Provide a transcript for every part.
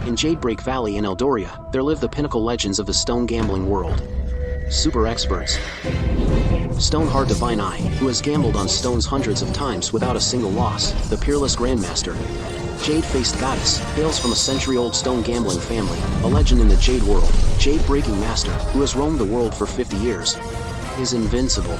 In Jadebreak Valley in Eldoria, there live the pinnacle legends of the stone gambling world. Super experts. Stoneheart Divine Eye, who has gambled on stones hundreds of times without a single loss, the peerless Grandmaster. Jade-faced Goddess, hails from a century-old stone gambling family, a legend in the Jade world. Jade-breaking Master, who has roamed the world for 50 years, is invincible.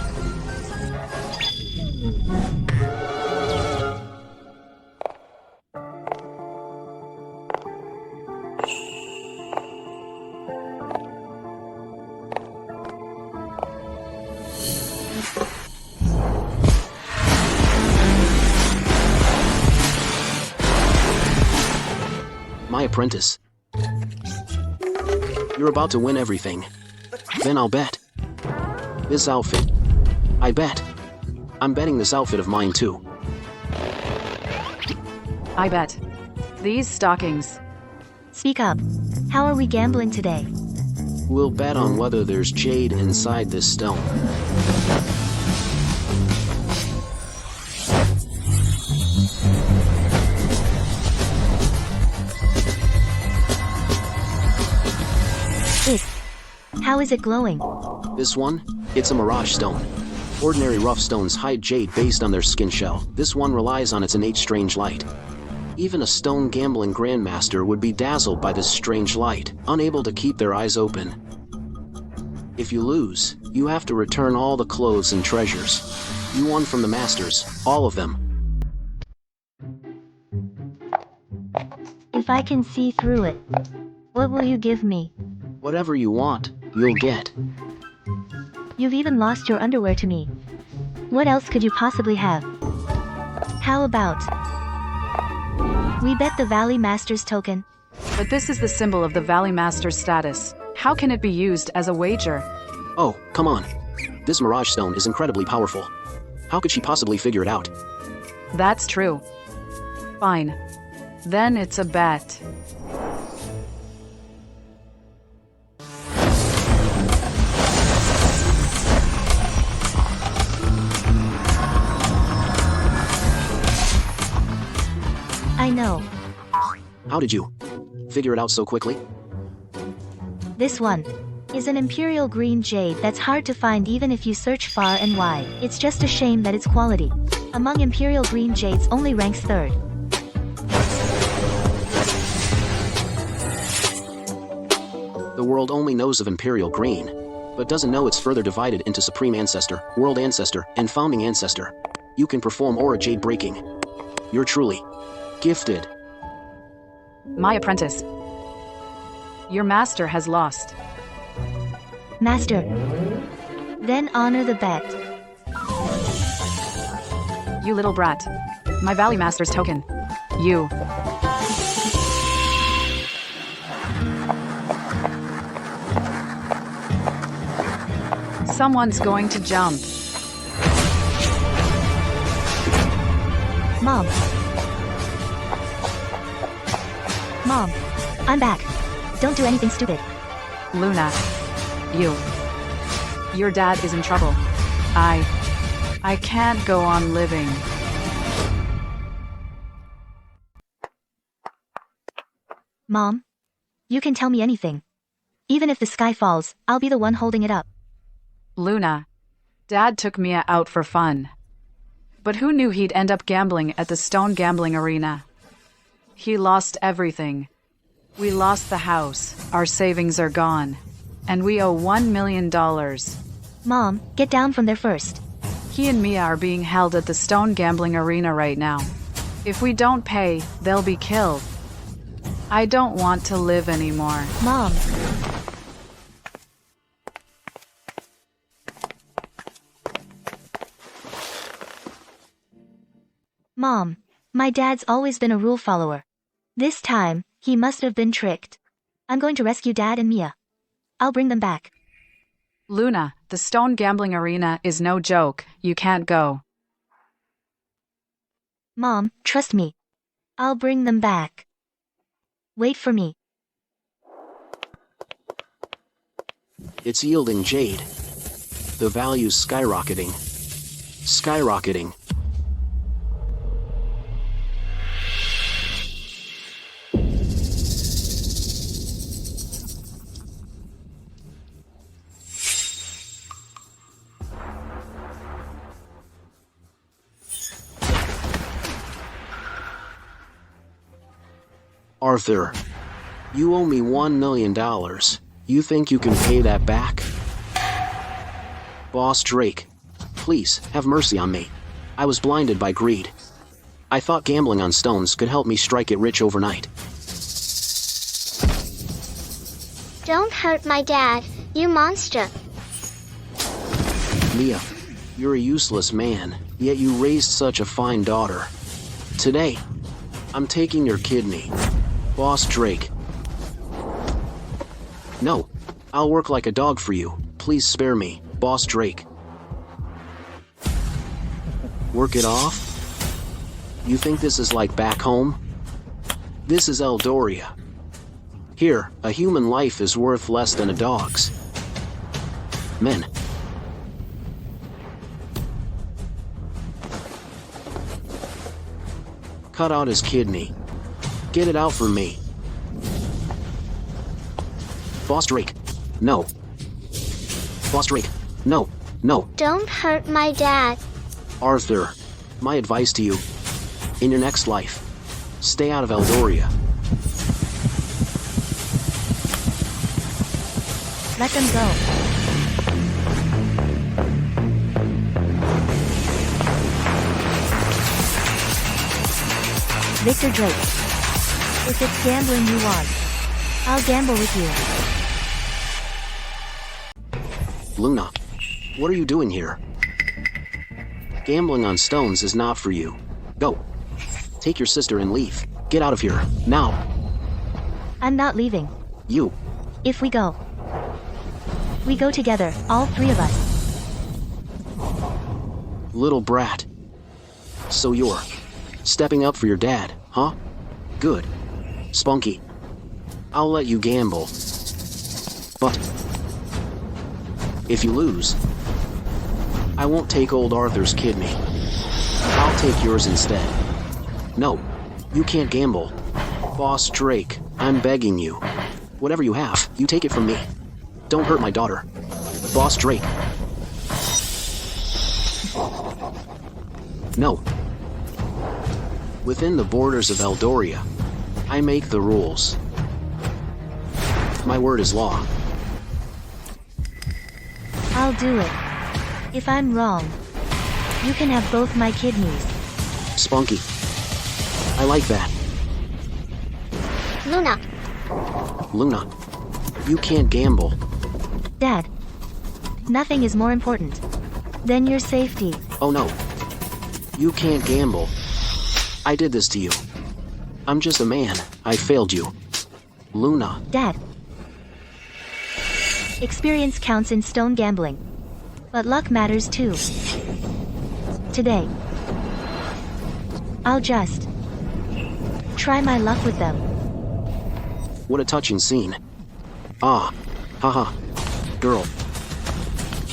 My apprentice. You're about to win everything. Then I'll bet. This outfit. I bet. I'm betting this outfit of mine too. I bet. These stockings. Speak up. How are we gambling today? We'll bet on whether there's jade inside this stone. How is it glowing? This one? It's a mirage stone. Ordinary rough stones hide jade based on their skin shell. This one relies on its innate strange light. Even a stone gambling grandmaster would be dazzled by this strange light, unable to keep their eyes open. If you lose, you have to return all the clothes and treasures. You won from the masters, all of them. If I can see through it, what will you give me? Whatever you want, you'll get. You've even lost your underwear to me. What else could you possibly have? How about we bet the Valley Master's token? But this is the symbol of the Valley Master's status. How can it be used as a wager? Oh, come on. This mirage stone is incredibly powerful. How could she possibly figure it out? That's true. Fine. Then it's a bet. I know. How did you figure it out so quickly? This one is an imperial green jade that's hard to find even if you search far and wide. It's just a shame that its quality among imperial green jades only ranks third. The world only knows of imperial green, but doesn't know it's further divided into Supreme Ancestor, World Ancestor, and Founding Ancestor. You can perform aura jade breaking. You're truly gifted. My apprentice. Your master has lost. Master. Then honor the bet. You little brat. My Valley Master's token. You. Someone's going to jump. Mom. Mom, I'm back. Don't do anything stupid. Luna. You. Your dad is in trouble. I can't go on living. Mom, you can tell me anything. Even if the sky falls, I'll be the one holding it up. Luna. Dad took Mia out for fun. But who knew he'd end up gambling at the stone gambling arena? He lost everything. We lost the house, our savings are gone, and we owe $1 million. Mom, get down from there first. He and Mia are being held at the stone gambling arena right now. If we don't pay, they'll be killed. I don't want to live anymore. Mom. Mom, my dad's always been a rule follower. This time, he must have been tricked. I'm going to rescue Dad and Mia. I'll bring them back. Luna, the stone gambling arena is no joke. You can't go. Mom, trust me. I'll bring them back. Wait for me. It's yielding jade. The value's skyrocketing. Skyrocketing. Arthur, you owe me $1 million. You think you can pay that back? Boss Drake, please, have mercy on me. I was blinded by greed. I thought gambling on stones could help me strike it rich overnight. Don't hurt my dad, you monster. Mia, you're a useless man, yet you raised such a fine daughter. Today, I'm taking your kidney. Boss Drake. No, I'll work like a dog for you. Please spare me, Boss Drake. Work it off? You think this is like back home? This is Eldoria. Here, a human life is worth less than a dog's. Men. Cut out his kidney. Get it out for me. Boss Drake. No. Boss Drake. No. No. Don't hurt my dad. Arthur, my advice to you. In your next life, stay out of Eldoria. Let them go. Victor Drake. If it's gambling you want, I'll gamble with you. Luna, what are you doing here? Gambling on stones is not for you. Go. Take your sister and leave. Get out of here, now. I'm not leaving. You. If we go together, all three of us. Little brat. So you're stepping up for your dad, huh? Good. Spunky. I'll let you gamble. But if you lose, I won't take old Arthur's kidney. I'll take yours instead. No, you can't gamble. Boss Drake, I'm begging you. Whatever you have, you take it from me. Don't hurt my daughter. Boss Drake. No. Within the borders of Eldoria, I make the rules. My word is law. I'll do it. If I'm wrong, you can have both my kidneys. Spunky. I like that. Luna. Luna, you can't gamble. Dad, nothing is more important than your safety. Oh no. You can't gamble. I did this to you. I'm just a man. I failed you. Luna. Dad. Experience counts in stone gambling. But luck matters too. Today, I'll just try my luck with them. What a touching scene. Ah. Haha. Girl.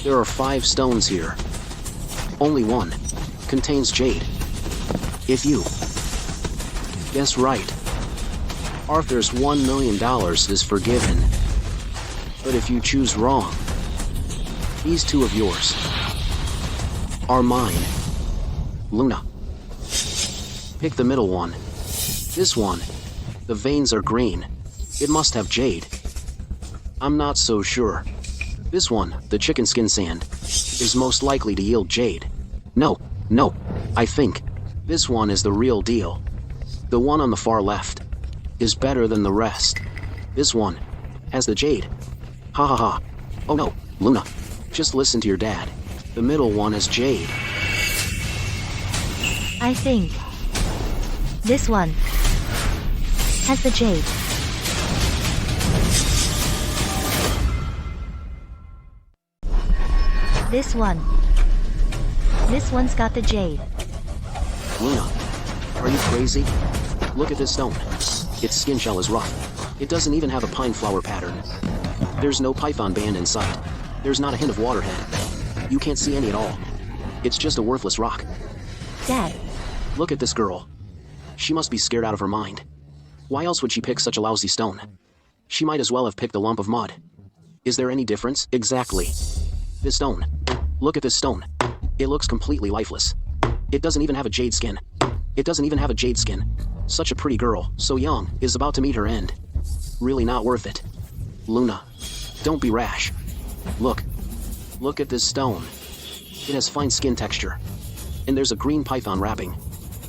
There are 5 stones here. Only one contains jade. If you guess right, Arthur's $1 million is forgiven. But if you choose wrong, these 2 of yours are mine. Luna. Pick the middle one. This one. The veins are green. It must have jade. I'm not so sure. This one, the chicken skin sand, is most likely to yield jade. No. I think this one is the real deal. The one on the far left is better than the rest. This one has the jade. Ha ha ha. Oh no, Luna. Just listen to your dad. The middle one is jade. I think this one has the jade. This one's got the jade. Luna, are you crazy? Look at this stone. Its skin shell is rough. It doesn't even have a pine flower pattern. There's no python band in sight. There's not a hint of waterhead. You can't see any at all. It's just a worthless rock. Dad. Look at this girl. She must be scared out of her mind. Why else would she pick such a lousy stone? She might as well have picked a lump of mud. Is there any difference? Exactly. This stone. Look at this stone. It looks completely lifeless. It doesn't even have a jade skin. Such a pretty girl, so young, is about to meet her end. Really not worth it. Luna, don't be rash. Look. Look at this stone. It has fine skin texture. And there's a green python wrapping.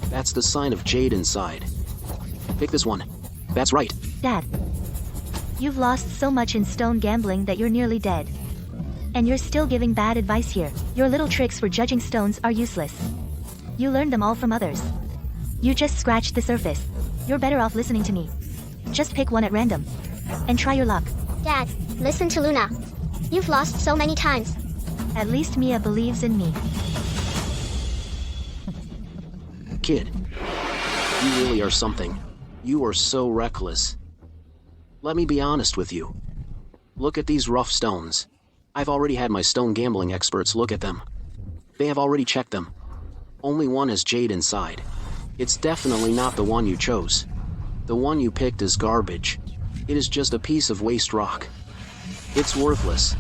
That's the sign of jade inside. Pick this one. That's right. Dad. You've lost so much in stone gambling that you're nearly dead. And you're still giving bad advice here. Your little tricks for judging stones are useless. You learned them all from others. You just scratched the surface. You're better off listening to me. Just pick one at random. And try your luck. Dad, listen to Luna. You've lost so many times. At least Mia believes in me. Kid, you really are something. You are so reckless. Let me be honest with you. Look at these rough stones. I've already had my stone gambling experts look at them. They have already checked them. Only one has jade inside. It's definitely not the one you chose. The one you picked is garbage. It is just a piece of waste rock. It's worthless.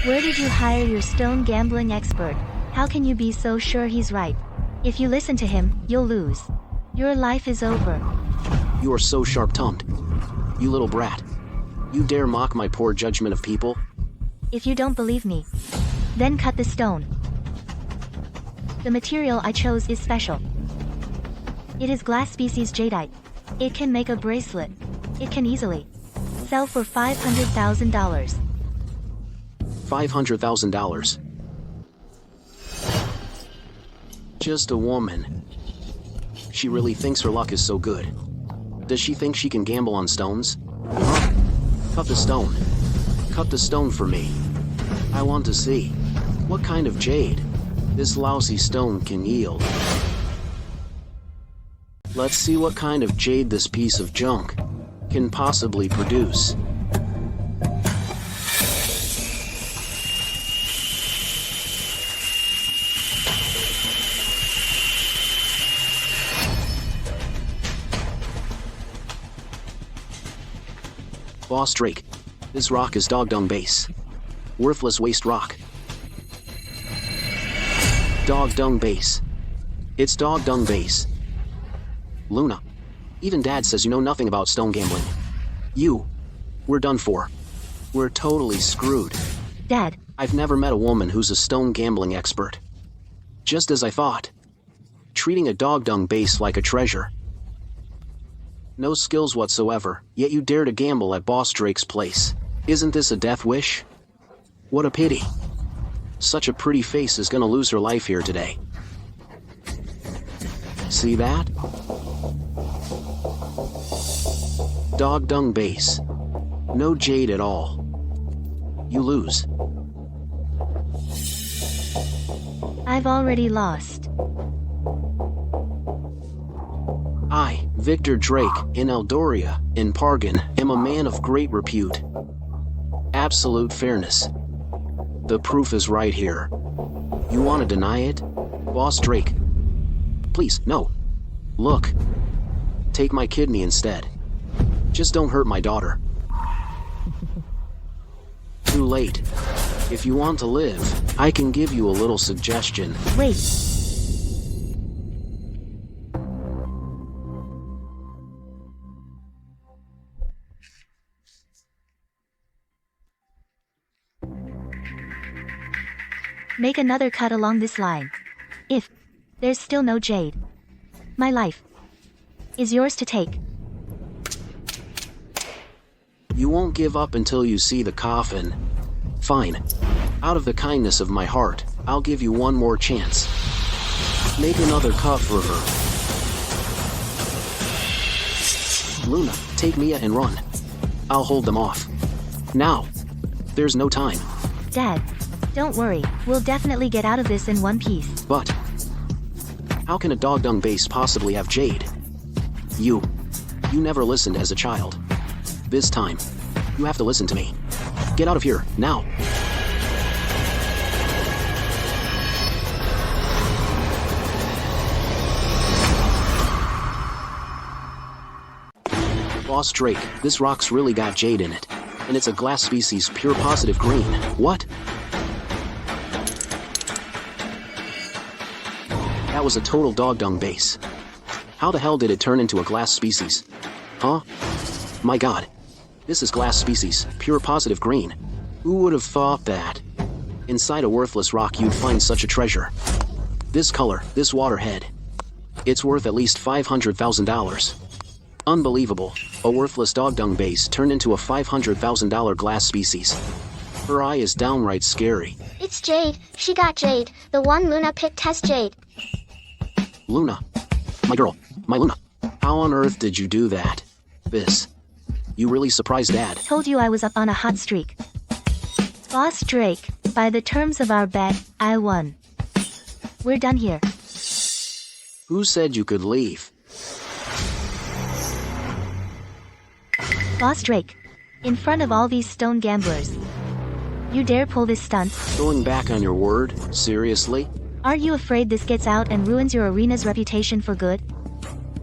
Where did you hire your stone gambling expert? How can you be so sure he's right? If you listen to him, you'll lose. Your life is over. You are so sharp-tongued. You little brat. You dare mock my poor judgment of people? If you don't believe me, then cut the stone. The material I chose is special. It is glass species jadeite. It can make a bracelet. It can easily sell for $500,000. $500,000. Just a woman. She really thinks her luck is so good. Does she think she can gamble on stones? Huh? Cut the stone. Cut the stone for me. I want to see what kind of jade this lousy stone can yield. Let's see what kind of jade this piece of junk can possibly produce. Boss Drake, this rock is dog dung base. Worthless waste rock. Dog dung base. It's dog dung base. Luna, even Dad says you know nothing about stone gambling. We're done for. We're totally screwed. Dad. I've never met a woman who's a stone gambling expert. Just as I thought. Treating a dog dung base like a treasure. No skills whatsoever, yet you dare to gamble at Boss Drake's place. Isn't this a death wish? What a pity. Such a pretty face is gonna lose her life here today. See that? Dog dung base. No jade at all. You lose. I've already lost. I, Victor Drake, in Eldoria, in Pargan, am a man of great repute. Absolute fairness. The proof is right here. You want to deny it? Boss Drake. Please, no. Look. Take my kidney instead. Just don't hurt my daughter. Too late. If you want to live, I can give you a little suggestion. Wait. Make another cut along this line. If there's still no jade, my life is yours to take. You won't give up until you see the coffin. Fine. Out of the kindness of my heart, I'll give you one more chance. Make another cut for her. Luna, take Mia and run. I'll hold them off. Now. There's no time. Dad, don't worry. We'll definitely get out of this in one piece. But how can a dog dung base possibly have jade? You never listened as a child. This time, you have to listen to me. Get out of here, now. Boss Drake, this rock's really got jade in it. And it's a glass species pure positive green. What? That was a total dog dung base. How the hell did it turn into a glass species? Huh? My god. This is glass species, pure positive green. Who would have thought that? Inside a worthless rock you'd find such a treasure. This color, this waterhead. It's worth at least $500,000. Unbelievable. A worthless dog dung base turned into a $500,000 glass species. Her eye is downright scary. It's Jade. She got Jade. The one Luna picked has Jade. Luna. My girl. My Luna. How on earth did you do that? This. You really surprised Dad. Told you I was up on a hot streak. Boss Drake, by the terms of our bet, I won. We're done here. Who said you could leave? Boss Drake, in front of all these stone gamblers. You dare pull this stunt? Going back on your word? Seriously? Aren't you afraid this gets out and ruins your arena's reputation for good?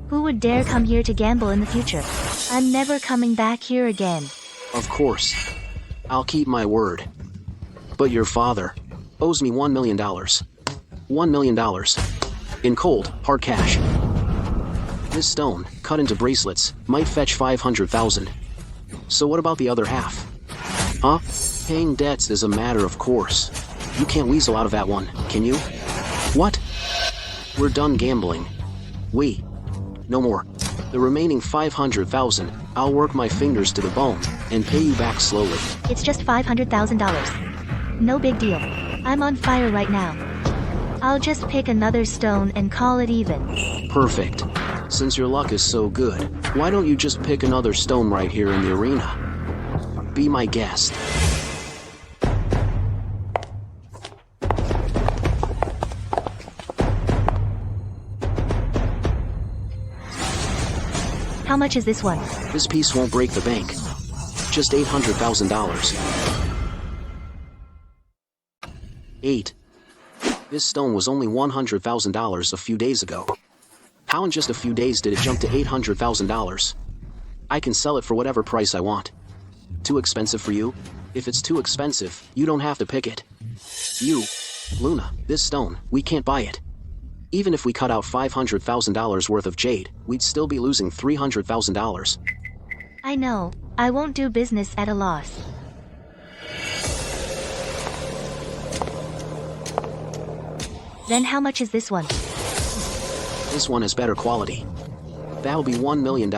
Who would dare come here to gamble in the future? I'm never coming back here again. Of course. I'll keep my word. But your father owes me $1 million. $1 million. In cold, hard cash. This stone, cut into bracelets, might fetch $500,000. So what about the other half? Huh? Paying debts is a matter of course. You can't weasel out of that one, can you? What? We're done gambling. No more. The remaining $500,000, I'll work my fingers to the bone and pay you back slowly. It's just $500,000. No big deal. I'm on fire right now. I'll just pick another stone and call it even. Perfect. Since your luck is so good, why don't you just pick another stone right here in the arena? Be my guest. How much is this one? This piece won't break the bank. Just $800,000. 8. This stone was only $100,000 a few days ago. How in just a few days did it jump to $800,000? I can sell it for whatever price I want. Too expensive for you? If it's too expensive, you don't have to pick it. You, Luna, this stone, we can't buy it. Even if we cut out $500,000 worth of jade, we'd still be losing $300,000. I know. I won't do business at a loss. Then how much is this one? This one is better quality. That'll be $1 million.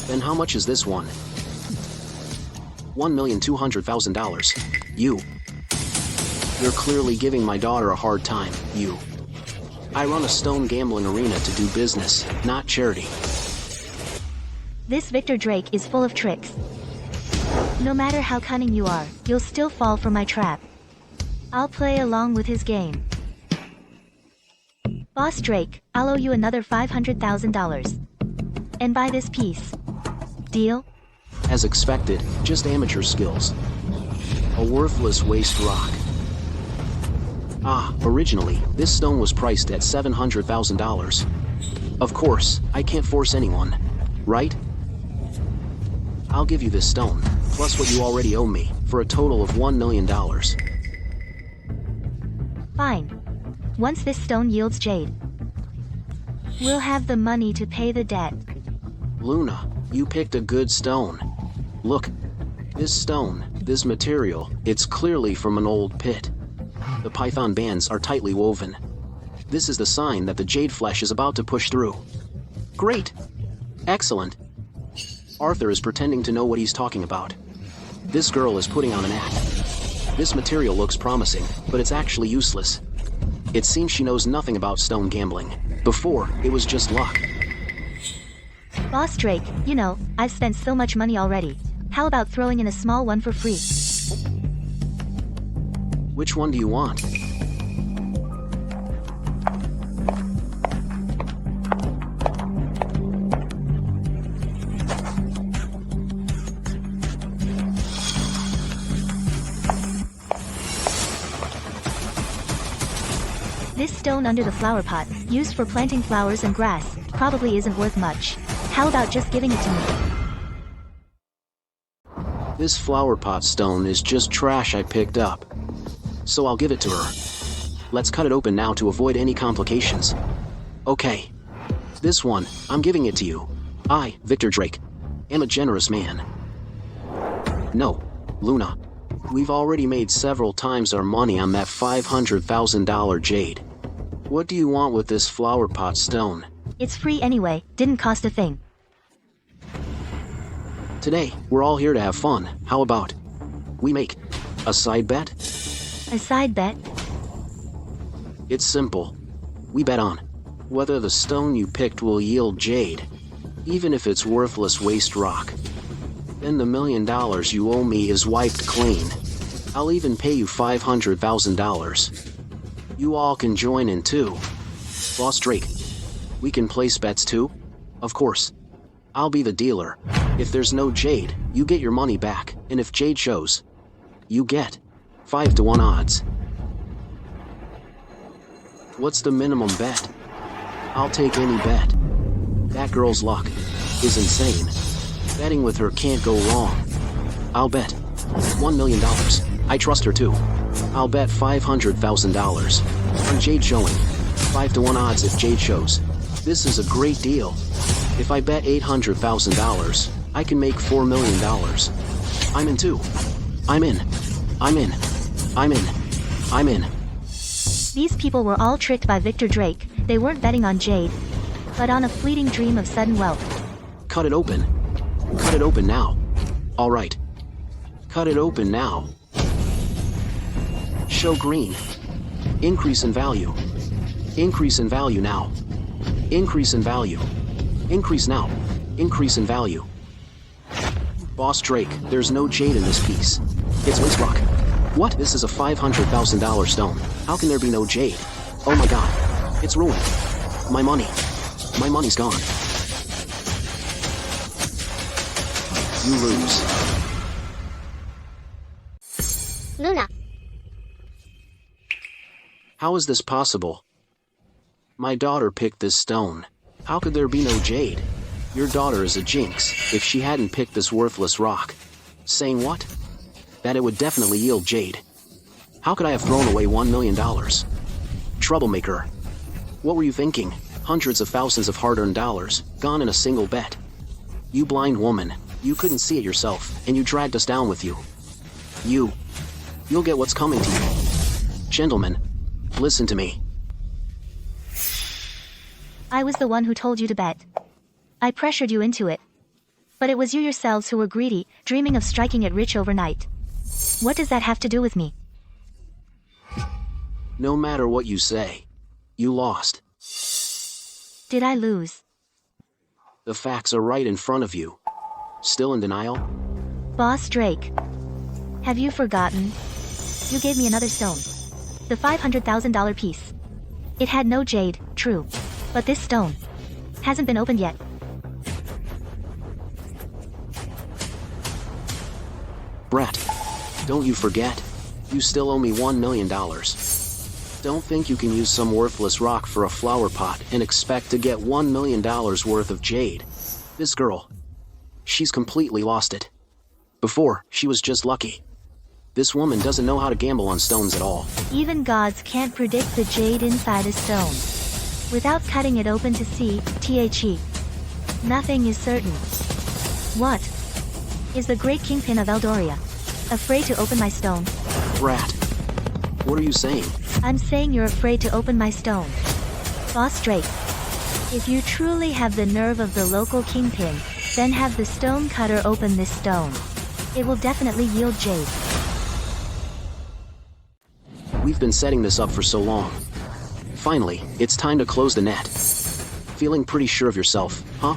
Then how much is this one? $1,200,000. You're clearly giving my daughter a hard time, you. I run a stone gambling arena to do business, not charity. This Victor Drake is full of tricks. No matter how cunning you are, you'll still fall for my trap. I'll play along with his game. Boss Drake, I'll owe you another $500,000. And buy this piece. Deal? As expected, just amateur skills. A worthless waste rock. Originally, this stone was priced at $700,000. Of course, I can't force anyone, right? I'll give you this stone, plus what you already owe me, for a total of $1 million. Fine. Once this stone yields jade, we'll have the money to pay the debt. Luna, you picked a good stone. Look, this stone, this material, it's clearly from an old pit. The python bands are tightly woven. This is the sign that the jade flesh is about to push through. Great! Excellent! Arthur is pretending to know what he's talking about. This girl is putting on an act. This material looks promising, but it's actually useless. It seems she knows nothing about stone gambling. Before, it was just luck. Boss Drake, you know, I've spent so much money already. How about throwing in a small one for free? Which one do you want? This stone under the flower pot, used for planting flowers and grass, probably isn't worth much. How about just giving it to me? This flower pot stone is just trash I picked up. So I'll give it to her. Let's cut it open now to avoid any complications. Okay. This one, I'm giving it to you. I, Victor Drake, am a generous man. No, Luna. We've already made several times our money on that $500,000 jade. What do you want with this flower pot stone? It's free anyway, didn't cost a thing. Today, we're all here to have fun. How about we make a side bet? A side bet? It's simple. We bet on whether the stone you picked will yield jade, even if it's worthless waste rock. Then the $1 million you owe me is wiped clean. I'll even pay you $500,000. You all can join in too. Boss Drake, we can place bets too? Of course. I'll be the dealer. If there's no jade, you get your money back, and if jade shows, you get 5-to-1 odds. What's the minimum bet? I'll take any bet. That girl's luck is insane. Betting with her can't go wrong. I'll bet $1 million. I trust her too. I'll bet $500,000 on jade showing. 5-to-1 odds if jade shows. This is a great deal. If I bet $800,000, I can make $4 million. I'm in too. I'm in. I'm in. I'm in. I'm in. These people were all tricked by Victor Drake. They weren't betting on jade, but on a fleeting dream of sudden wealth. Cut it open. Cut it open now. All right. Cut it open now. Show green. Increase in value. Increase in value now. Increase in value. Increase now. Increase in value. Boss Drake, there's no jade in this piece. It's waste rock. What? This is a $500,000 stone. How can there be no jade? Oh my god. It's ruined. My money. My money's gone. You lose. Luna. How is this possible? My daughter picked this stone. How could there be no jade? Your daughter is a jinx if she hadn't picked this worthless rock. Saying what? That it would definitely yield jade. How could I have thrown away $1 million? Troublemaker. What were you thinking? Hundreds of thousands of hard-earned dollars, gone in a single bet. You blind woman, you couldn't see it yourself, and you dragged us down with you. You'll get what's coming to you. Gentlemen, listen to me. I was the one who told you to bet. I pressured you into it. But it was you yourselves who were greedy, dreaming of striking it rich overnight. What does that have to do with me? No matter what you say, you lost. Did I lose? The facts are right in front of you. Still in denial? Boss Drake. Have you forgotten? You gave me another stone. The $500,000 piece. It had no jade, true. But this stone hasn't been opened yet. Brat, don't you forget, you still owe me $1 million. Don't think you can use some worthless rock for a flower pot and expect to get $1 million worth of jade. This girl, she's completely lost it. Before, she was just lucky. This woman doesn't know how to gamble on stones at all. Even gods can't predict the jade inside a stone. Without cutting it open to see, nothing is certain. What? Is the great kingpin of Eldoria afraid to open my stone? Brat, what are you saying? I'm saying you're afraid to open my stone. Boss Drake, if you truly have the nerve of the local kingpin, then have the stone cutter open this stone. It will definitely yield jade. We've been setting this up for so long. Finally, it's time to close the net. Feeling pretty sure of yourself, huh?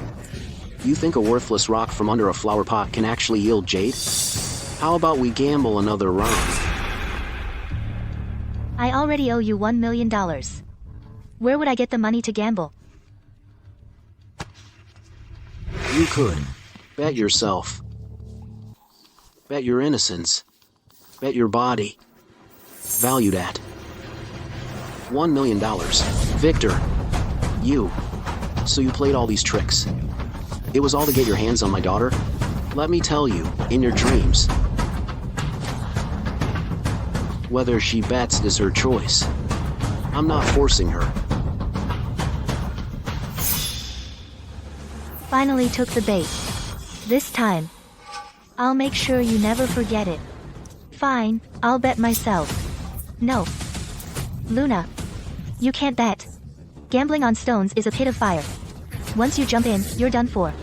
You think a worthless rock from under a flower pot can actually yield jade? How about we gamble another round? I already owe you $1 million. Where would I get the money to gamble? You could. Bet yourself. Bet your innocence. Bet your body. Valued at $1 million. Victor. You. So you played all these tricks. It was all to get your hands on my daughter? Let me tell you, in your dreams. Whether she bets is her choice. I'm not forcing her. Finally took the bait. This time, I'll make sure you never forget it. Fine, I'll bet myself. No. Luna. You can't bet. Gambling on stones is a pit of fire. Once you jump in, you're done for.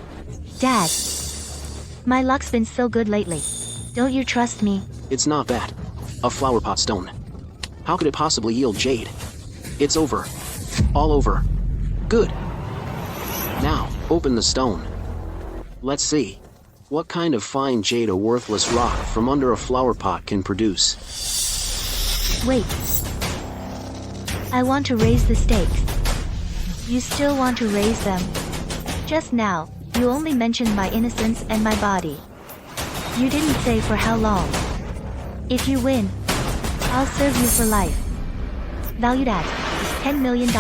Dad. My luck's been so good lately. Don't you trust me? It's not that. A flower pot stone. How could it possibly yield jade? It's over. All over. Good. Now, open the stone. Let's see. What kind of fine jade a worthless rock from under a flower pot can produce? Wait. I want to raise the stakes. You still want to raise them? Just now, you only mentioned my innocence and my body. You didn't say for how long. If you win, I'll serve you for life. Valued at $10 million.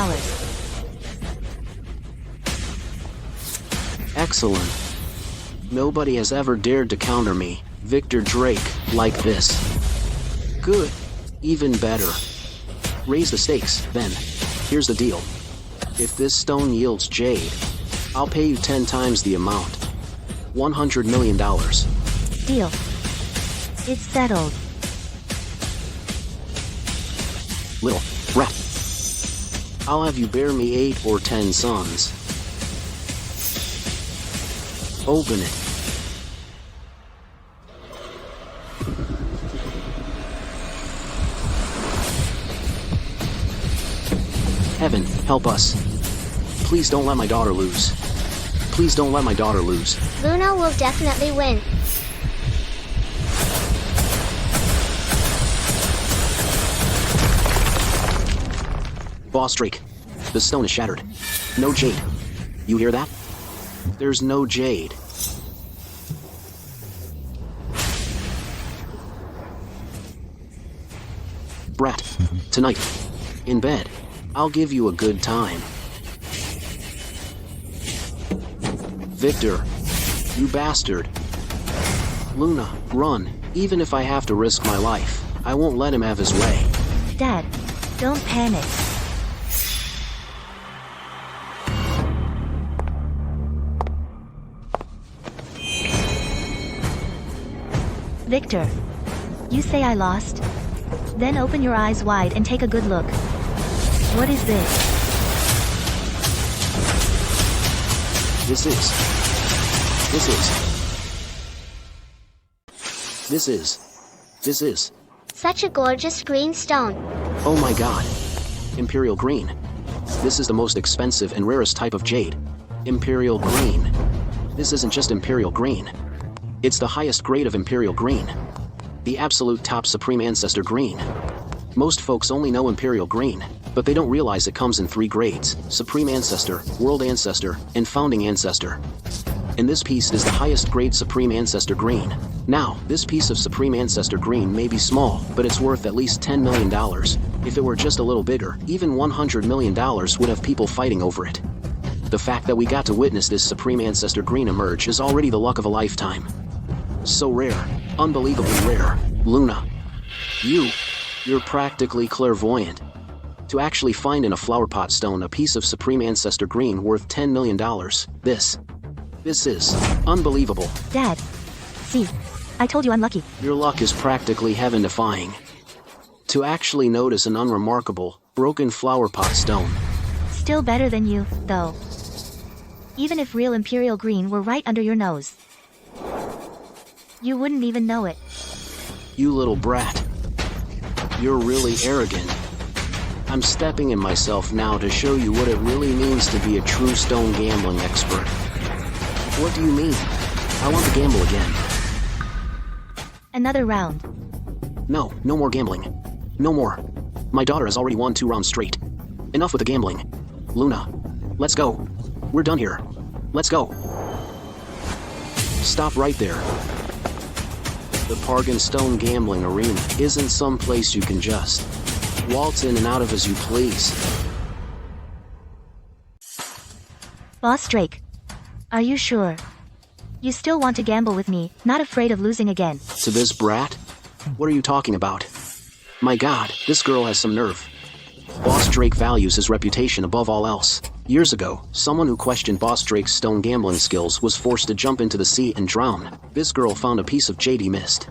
Excellent. Nobody has ever dared to counter me, Victor Drake, like this. Good. Even better. Raise the stakes, then. Here's the deal. If this stone yields jade, I'll pay you 10 times the amount. $100 million. Deal. It's settled. Little rat. I'll have you bear me 8 or 10 sons. Open it. Heaven, help us. Please don't let my daughter lose. Please don't let my daughter lose. Luna will definitely win. Boss Drake, the stone is shattered. No jade. You hear that? There's no jade. Brat, tonight, in bed, I'll give you a good time. Victor, you bastard. Luna, run. Even if I have to risk my life, I won't let him have his way. Dad, don't panic. Victor, you say I lost? Then open your eyes wide and take a good look. What is this? This is. Such a gorgeous green stone. Oh my god. Imperial green. This is the most expensive and rarest type of jade. Imperial green. This isn't just Imperial green. It's the highest grade of Imperial green. The absolute top Supreme Ancestor green. Most folks only know Imperial green, but they don't realize it comes in 3 grades: Supreme Ancestor, World Ancestor, and Founding Ancestor. And this piece is the highest grade Supreme Ancestor green. Now, this piece of Supreme Ancestor green may be small, but it's worth at least $10 million. If it were just a little bigger, even $100 million would have people fighting over it. The fact that we got to witness this Supreme Ancestor green emerge is already the luck of a lifetime. So rare. Unbelievably rare. Luna. You're practically clairvoyant. To actually find in a flower pot stone a piece of Supreme Ancestor green worth $10 million, this is unbelievable. Dad. See, I told you I'm lucky. Your luck is practically heaven-defying. To actually notice an unremarkable, broken flower pot stone. Still better than you, though. Even if real Imperial green were right under your nose, you wouldn't even know it. You little brat. You're really arrogant. I'm stepping in myself now to show you what it really means to be a true stone gambling expert. What do you mean? I want to gamble again. Another round. No more gambling. No more. My daughter has already won 2 rounds straight. Enough with the gambling. Luna, let's go. We're done here. Let's go. Stop right there. The Pargan Stone Gambling Arena isn't some place you can just waltz in and out of as you please. Boss Drake, are you sure? You still want to gamble with me, not afraid of losing again? To this brat? What are you talking about? My god, this girl has some nerve. Boss Drake values his reputation above all else. Years ago, someone who questioned Boss Drake's stone gambling skills was forced to jump into the sea and drown. This girl found a piece of jade he missed.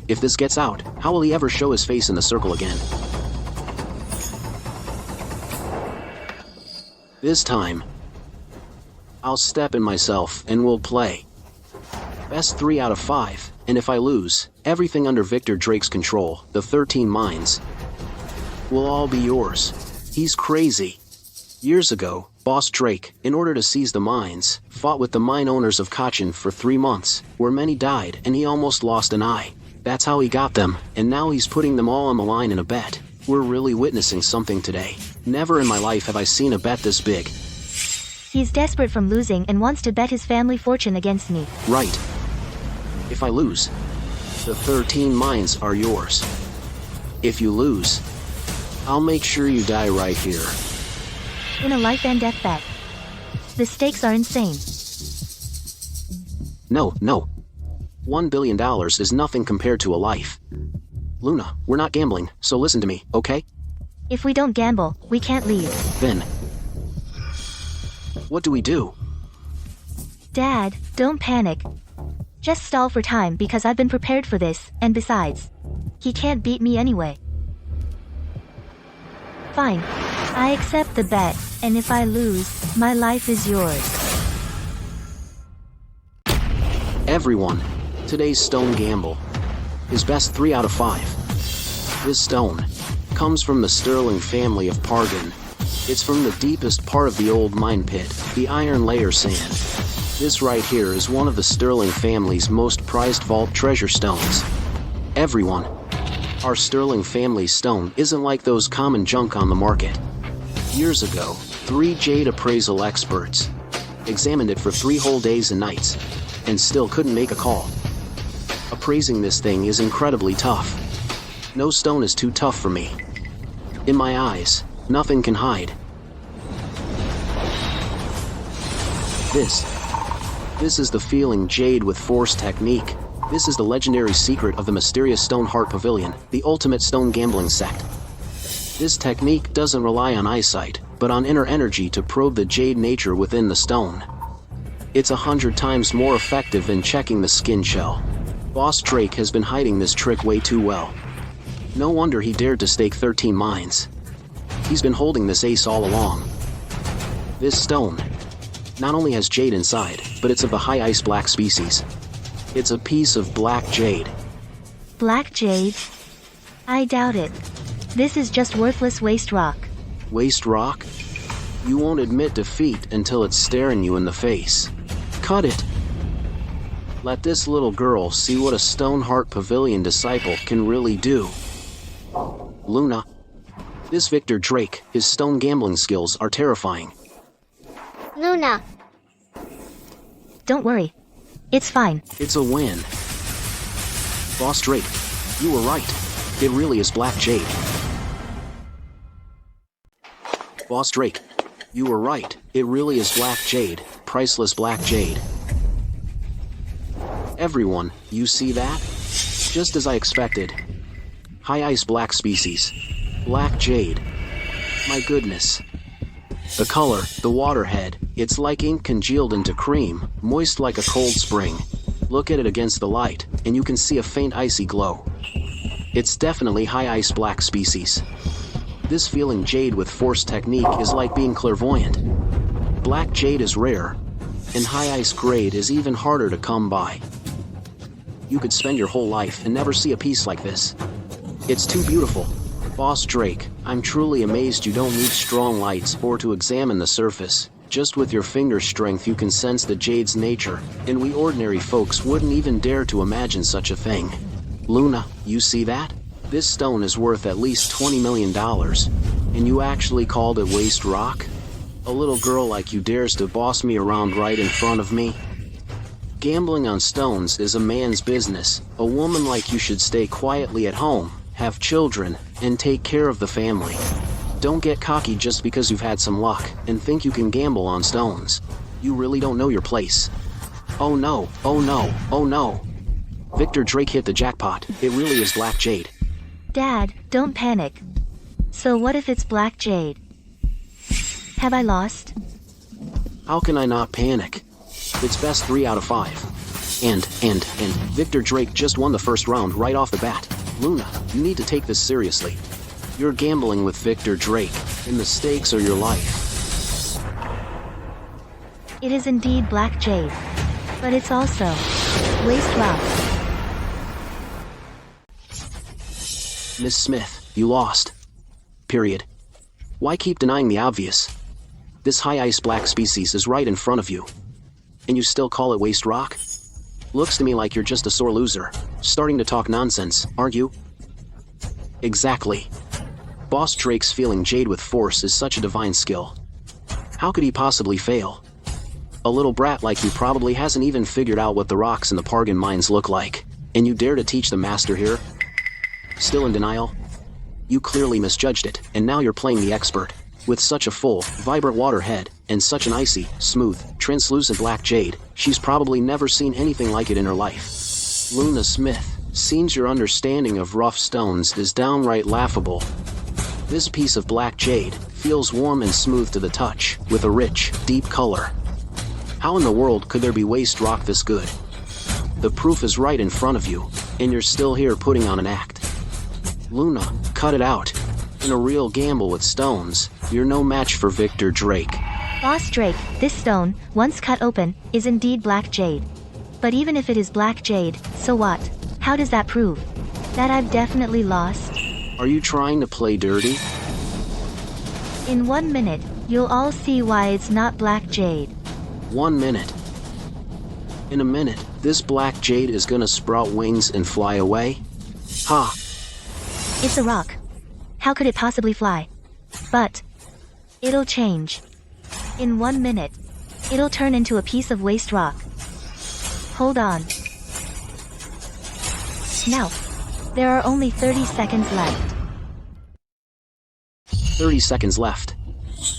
If this gets out, how will he ever show his face in the circle again? This time, I'll step in myself and we'll play. Best 3 out of 5, and if I lose, everything under Victor Drake's control, the 13 mines, will all be yours. He's crazy. Years ago, Boss Drake, in order to seize the mines, fought with the mine owners of Cochin for 3 months, where many died and he almost lost an eye. That's how he got them, and now he's putting them all on the line in a bet. We're really witnessing something today. Never in my life have I seen a bet this big. He's desperate from losing and wants to bet his family fortune against me. Right. If I lose, the 13 mines are yours. If you lose, I'll make sure you die right here. In a life and death bet. The stakes are insane. No. $1 billion is nothing compared to a life. Luna, we're not gambling, so listen to me, okay? If we don't gamble, we can't leave. Then, what do we do? Dad, don't panic. Just stall for time because I've been prepared for this, and besides, he can't beat me anyway. Fine. I accept the bet, and if I lose, my life is yours. Everyone, today's stone gamble. His best 3 out of 5. This stone comes from the Sterling family of Pargan. It's from the deepest part of the old mine pit, the Iron Layer Sand. This right here is one of the Sterling family's most prized vault treasure stones. Everyone, our Sterling family stone isn't like those common junk on the market. Years ago, 3 jade appraisal experts examined it for 3 whole days and nights, and still couldn't make a call. Appraising this thing is incredibly tough. No stone is too tough for me. In my eyes, nothing can hide. This is the feeling jade with force technique. This is the legendary secret of the mysterious Stone Heart Pavilion, the ultimate stone gambling sect. This technique doesn't rely on eyesight, but on inner energy to probe the jade nature within the stone. It's 100 times more effective than checking the skin shell. Boss Drake has been hiding this trick way too well. No wonder he dared to stake 13 mines. He's been holding this ace all along. This stone not only has jade inside, but it's of the high ice black species. It's a piece of black jade. Black jade? I doubt it. This is just worthless waste rock. Waste rock? You won't admit defeat until it's staring you in the face. Cut it. Let this little girl see what a Stoneheart Pavilion disciple can really do. Luna. This Victor Drake, his stone gambling skills are terrifying. Luna. Don't worry. It's fine. It's a win. Boss Drake, you were right. It really is black jade. Boss Drake, you were right. It really is black jade, priceless black jade. Everyone, you see that? Just as I expected. High ice black species. Black jade. My goodness. The color, the waterhead, it's like ink congealed into cream, moist like a cold spring. Look at it against the light, and you can see a faint icy glow. It's definitely high ice black species. This feeling jade with force technique is like being clairvoyant. Black jade is rare, and high ice grade is even harder to come by. You could spend your whole life and never see a piece like this. It's too beautiful. Boss Drake, I'm truly amazed you don't need strong lights or to examine the surface. Just with your finger strength you can sense the jade's nature, and we ordinary folks wouldn't even dare to imagine such a thing. Luna, you see that? This stone is worth at least $20 million, and you actually called it waste rock? A little girl like you dares to boss me around right in front of me? Gambling on stones is a man's business. A woman like you should stay quietly at home, have children, and take care of the family. Don't get cocky just because you've had some luck, and think you can gamble on stones. You really don't know your place. Oh no, oh no, oh no. Victor Drake hit the jackpot. It really is black jade. Dad, don't panic. So what if it's black jade? Have I lost? How can I not panic? It's best 3 out of 5. And Victor Drake just won the first round right off the bat. Luna, you need to take this seriously. You're gambling with Victor Drake, and the stakes are your life. It is indeed black jade. But it's also waste rock. Miss Smith, you lost. Period. Why keep denying the obvious? This high ice black species is right in front of you. And you still call it waste rock? Looks to me like you're just a sore loser, starting to talk nonsense, aren't you? Exactly. Boss Drake's feeling jade with force is such a divine skill. How could he possibly fail? A little brat like you probably hasn't even figured out what the rocks in the Pargan mines look like, and you dare to teach the master here? Still in denial? You clearly misjudged it, and now you're playing the expert. With such a full, vibrant water head, and such an icy, smooth, translucent black jade, she's probably never seen anything like it in her life. Luna Smith, seems your understanding of rough stones is downright laughable. This piece of black jade feels warm and smooth to the touch, with a rich, deep color. How in the world could there be waste rock this good? The proof is right in front of you, and you're still here putting on an act. Luna, cut it out. In a real gamble with stones, you're no match for Victor Drake. Boss Drake, this stone, once cut open, is indeed black jade. But even if it is black jade, so what? How does that prove that I've definitely lost? Are you trying to play dirty? In 1 minute, you'll all see why it's not black jade. 1 minute. In a minute, this black jade is gonna sprout wings and fly away? Ha! It's a rock. How could it possibly fly? But it'll change. In 1 minute, it'll turn into a piece of waste rock. Hold on. Now, there are only 30 seconds left. 30 seconds left.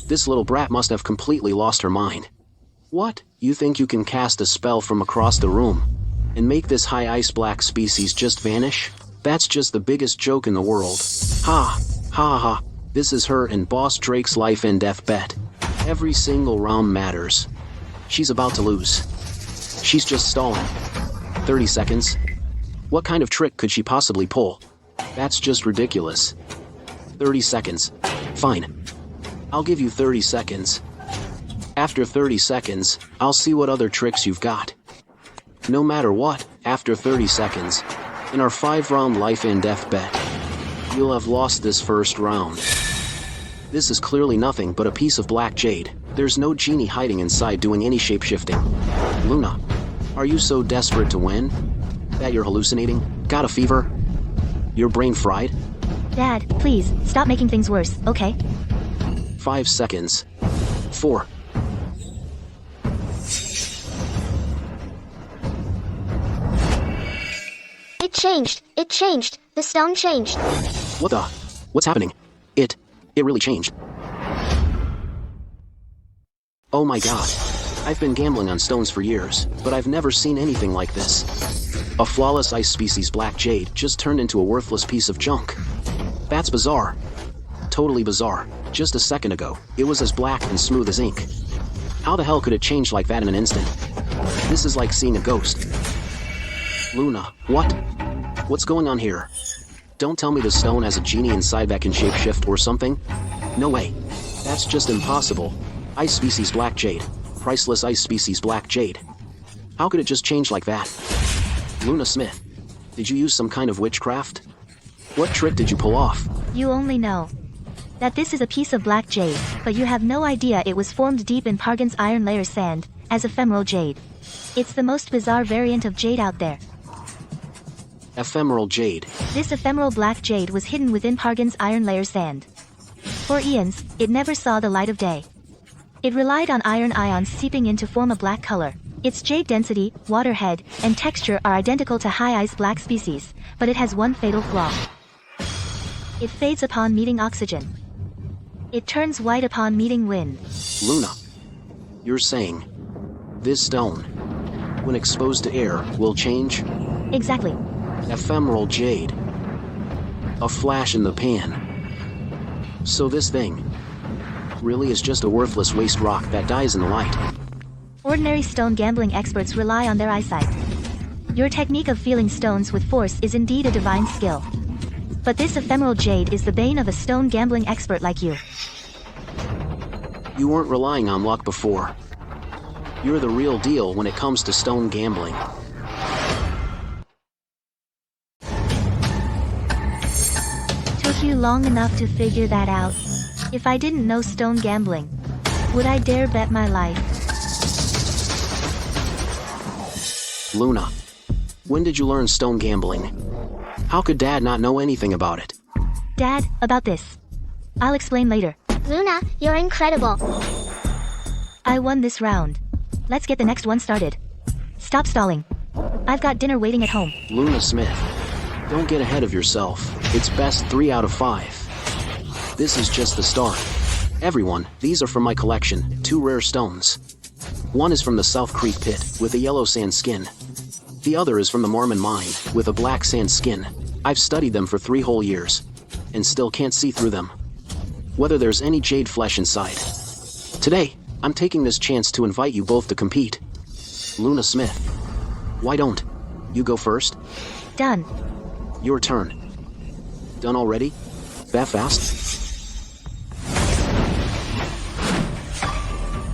This little brat must have completely lost her mind. What? You think you can cast a spell from across the room and make this high ice black species just vanish? That's just the biggest joke in the world. Ha! Ha ha! This is her and Boss Drake's life and death bet. Every single round matters. She's about to lose. She's just stalling. 30 seconds? What kind of trick could she possibly pull? That's just ridiculous. 30 seconds. Fine. I'll give you 30 seconds. After 30 seconds, I'll see what other tricks you've got. No matter what, after 30 seconds, in our 5-round life and death bet, you'll have lost this first round. This is clearly nothing but a piece of black jade. There's no genie hiding inside doing any shape-shifting. Luna, are you so desperate to win that you're hallucinating? Got a fever? Your brain fried? Dad, please, stop making things worse, okay? 5 seconds. 4. It changed. It changed. The stone changed. What the? What's happening? It really changed. Oh my god. I've been gambling on stones for years, but I've never seen anything like this. A flawless ice species black jade just turned into a worthless piece of junk. That's bizarre. Totally bizarre. Just a second ago, it was as black and smooth as ink. How the hell could it change like that in an instant? This is like seeing a ghost. Luna, what? What's going on here? Don't tell me the stone has a genie inside that can shapeshift or something? No way. That's just impossible. Ice species black jade. Priceless ice species black jade. How could it just change like that? Luna Smith, did you use some kind of witchcraft? What trick did you pull off? You only know that this is a piece of black jade, but you have no idea it was formed deep in Pargan's iron layer sand, as ephemeral jade. It's the most bizarre variant of jade out there. Ephemeral jade. This ephemeral black jade was hidden within Pargan's iron layer sand. For eons, it never saw the light of day. It relied on iron ions seeping in to form a black color. Its jade density, water head, and texture are identical to high ice black species, but it has one fatal flaw. It fades upon meeting oxygen. It turns white upon meeting wind. Luna, you're saying this stone, when exposed to air, will change? Exactly. Ephemeral jade. A flash in the pan. So this thing really is just a worthless waste rock that dies in the light. Ordinary stone gambling experts rely on their eyesight. Your technique of feeling stones with force is indeed a divine skill. But this ephemeral jade is the bane of a stone gambling expert like you. You weren't relying on luck before. You're the real deal when it comes to stone gambling. Took you long enough to figure that out. If I didn't know stone gambling, would I dare bet my life? Luna, when did you learn stone gambling? How could Dad not know anything about it? Dad, about this. I'll explain later. Luna, you're incredible. I won this round. Let's get the next one started. Stop stalling. I've got dinner waiting at home. Luna Smith, don't get ahead of yourself. It's best 3 out of 5. This is just the start. Everyone, these are from my collection, 2 rare stones. One is from the South Creek pit, with a yellow sand skin. The other is from the Mormon mine, with a black sand skin. I've studied them for 3 whole years, and still can't see through them. Whether there's any jade flesh inside. Today, I'm taking this chance to invite you both to compete. Luna Smith, why don't you go first? Done. Your turn. Done already? That fast?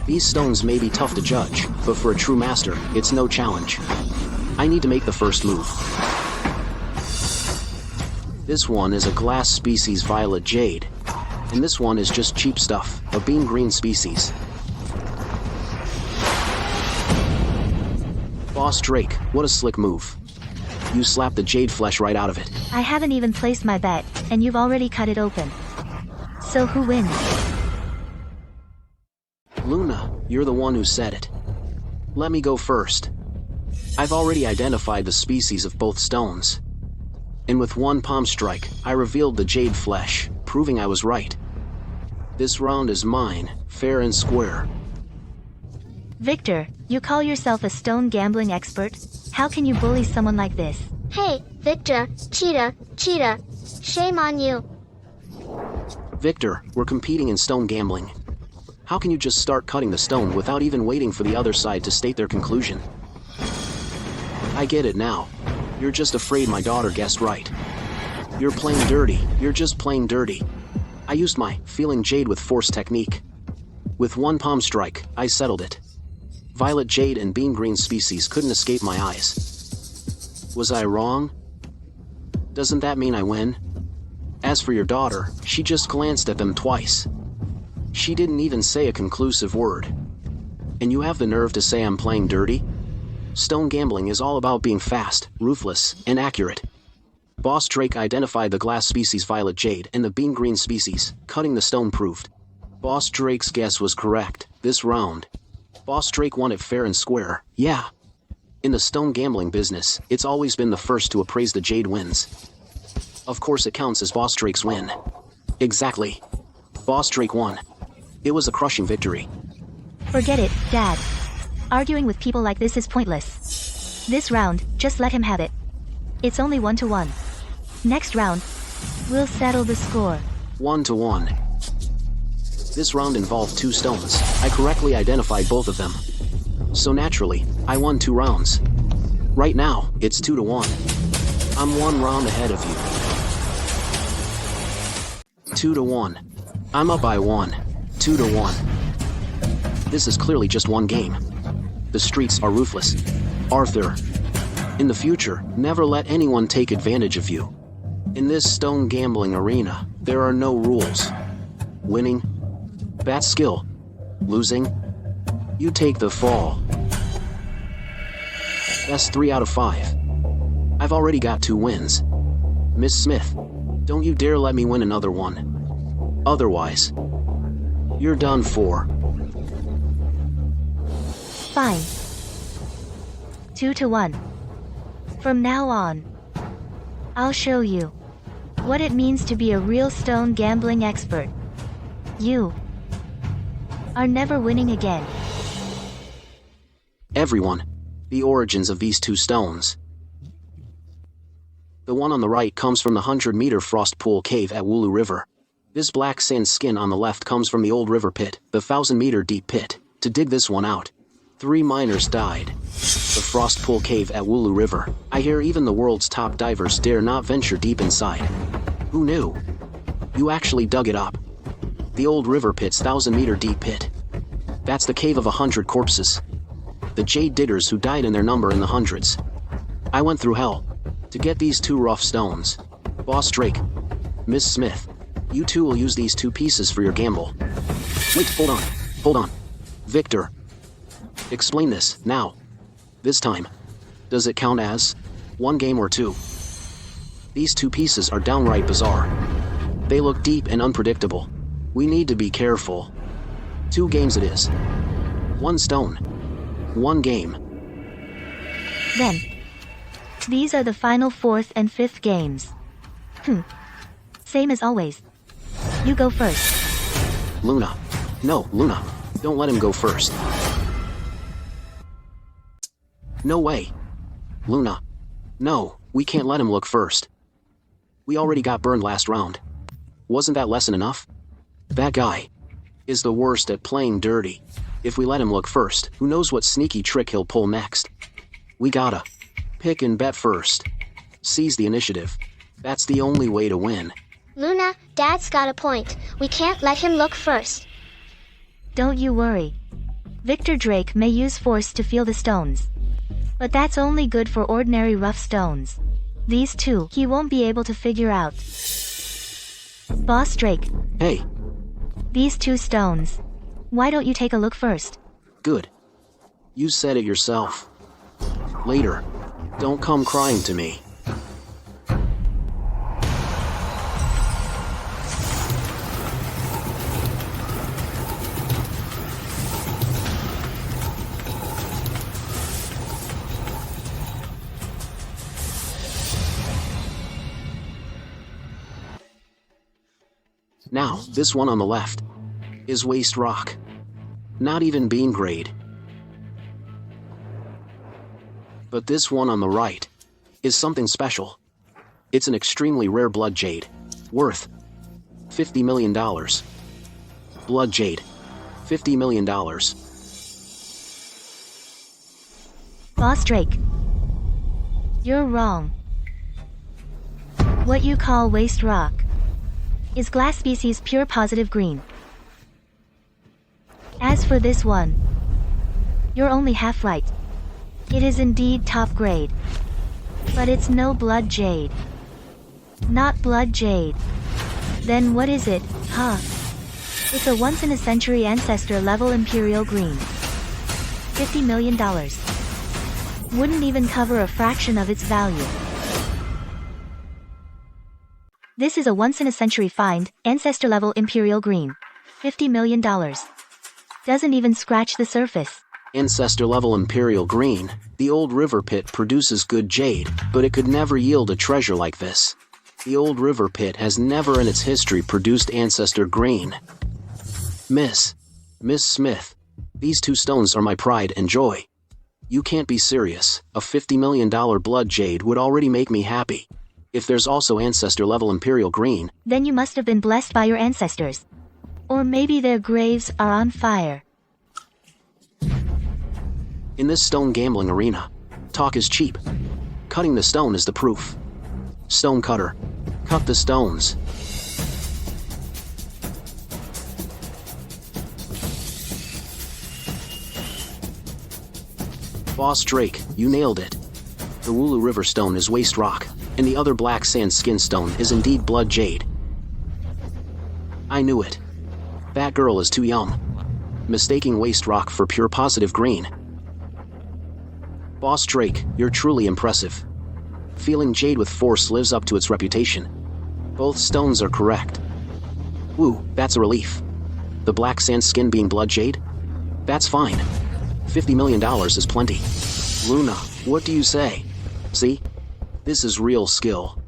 These stones may be tough to judge, but for a true master, it's no challenge. I need to make the first move. This one is a glass species violet jade, and this one is just cheap stuff, a bean green species. Boss Drake, what a slick move. You slapped the jade flesh right out of it. I haven't even placed my bet, and you've already cut it open. So who wins? Luna, you're the one who said it. Let me go first. I've already identified the species of both stones. And with one palm strike, I revealed the jade flesh, proving I was right. This round is mine, fair and square. Victor, you call yourself a stone gambling expert? How can you bully someone like this? Hey, Victor, cheetah, shame on you. Victor, we're competing in stone gambling. How can you just start cutting the stone without even waiting for the other side to state their conclusion? I get it now. You're just afraid my daughter guessed right. You're playing dirty. You're just playing dirty. I used my feeling jade with force technique. With one palm strike, I settled it. Violet jade and bean green species couldn't escape my eyes. Was I wrong? Doesn't that mean I win? As for your daughter, she just glanced at them twice. She didn't even say a conclusive word. And you have the nerve to say I'm playing dirty? Stone gambling is all about being fast, ruthless, and accurate. Boss Drake identified the glass species violet jade and the bean green species, cutting the stone proved. Boss Drake's guess was correct, this round. Boss Drake won it fair and square, yeah. In the stone gambling business, it's always been the first to appraise the jade wins. Of course it counts as Boss Drake's win. Exactly. Boss Drake won. It was a crushing victory. Forget it, Dad. Arguing with people like this is pointless. This round, just let him have it. It's only 1-1. Next round, we'll settle the score. 1-1. This round involved 2 stones. I correctly identified both of them. So naturally, I won 2 rounds. Right now, it's 2-1. I'm 1 round ahead of you. 2-1. I'm up by 1. 2-1. This is clearly just one game. The streets are ruthless. Arthur, in the future, never let anyone take advantage of you. In this stone gambling arena, there are no rules. Winning, bad skill. Losing, you take the fall. That's 3 out of 5. I've already got 2 wins. Miss Smith, don't you dare let me win another one. Otherwise, you're done for. Fine. 2-1. From now on, I'll show you what it means to be a real stone gambling expert. You are never winning again. Everyone, the origins of these 2 stones. The one on the right comes from the 100-meter frost pool cave at Wooloo River. This black sand skin on the left comes from the old river pit, the 1,000-meter deep pit. To dig this one out, 3 miners died. The Frost Pool Cave at Wooloo River. I hear even the world's top divers dare not venture deep inside. Who knew? You actually dug it up. The old river pit's 1,000-meter deep pit. That's the cave of 100 corpses. The jade diggers who died in their number in the hundreds. I went through hell to get these 2 rough stones. Boss Drake, Miss Smith, you two will use these 2 pieces for your gamble. Wait, hold on. Victor, explain this, now. This time, does it count as 1 game or 2? These 2 pieces are downright bizarre. They look deep and unpredictable. We need to be careful. 2 games it is. 1 stone. 1 game. Then, these are the final 4th and 5th games. Same as always. You go first. Luna. No, Luna. Don't let him go first. No way. Luna. No, we can't let him look first. We already got burned last round. Wasn't that lesson enough? That guy is the worst at playing dirty. If we let him look first, who knows what sneaky trick he'll pull next. We gotta pick and bet first. Seize the initiative. That's the only way to win. Luna, Dad's got a point. We can't let him look first. Don't you worry. Victor Drake may use force to feel the stones. But that's only good for ordinary rough stones. These 2 he won't be able to figure out. Boss Drake. Hey. These 2 stones. Why don't you take a look first? Good. You said it yourself. Later. Don't come crying to me. Now, this one on the left is waste rock. Not even bean grade. But this one on the right is something special. It's an extremely rare blood jade, worth $50 million. Blood jade, $50 million. Boss Drake. You're wrong. What you call waste rock is glass species pure positive green. As for this one, you're only half right. It is indeed top grade. But it's no blood jade. Not blood jade. Then what is it, huh? It's a once-in-a-century ancestor level imperial green. $50 million. Wouldn't even cover a fraction of its value. This is a once-in-a-century find, ancestor-level imperial green. $50 million. Doesn't even scratch the surface. Ancestor-level imperial green. The old river pit produces good jade, but it could never yield a treasure like this. The old river pit has never in its history produced ancestor green. Miss Smith, these 2 stones are my pride and joy. You can't be serious. A $50 million blood jade would already make me happy. If there's also ancestor-level imperial green, then you must have been blessed by your ancestors. Or maybe their graves are on fire. In this stone gambling arena, talk is cheap. Cutting the stone is the proof. Stone cutter, cut the stones. Boss Drake, you nailed it. The Wooloo River stone is waste rock, and the other black sand skin stone is indeed blood jade. I knew it. That girl is too young. Mistaking waste rock for pure positive green. Boss Drake, you're truly impressive. Feeling jade with force lives up to its reputation. Both stones are correct. Woo, that's a relief. The black sand skin being blood jade? That's fine. $50 million is plenty. Luna, what do you say? See? This is real skill.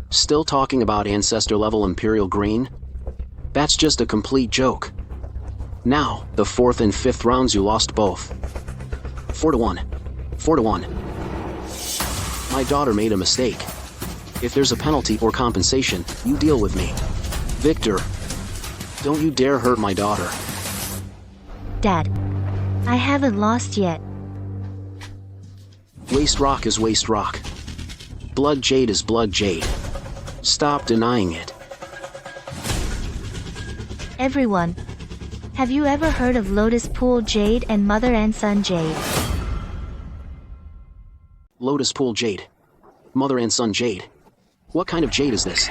Still talking about ancestor-level imperial green? That's just a complete joke. Now, the 4th and 5th rounds you lost both. 4-1. 4-1. My daughter made a mistake. If there's a penalty or compensation, you deal with me. Victor, Don't you dare hurt my daughter. Dad, I haven't lost yet. Waste rock is waste rock. Blood jade is blood jade. Stop denying it. Everyone, have you ever heard of Lotus Pool Jade and Mother and Son Jade? Lotus Pool Jade. Mother and Son Jade. What kind of jade is this?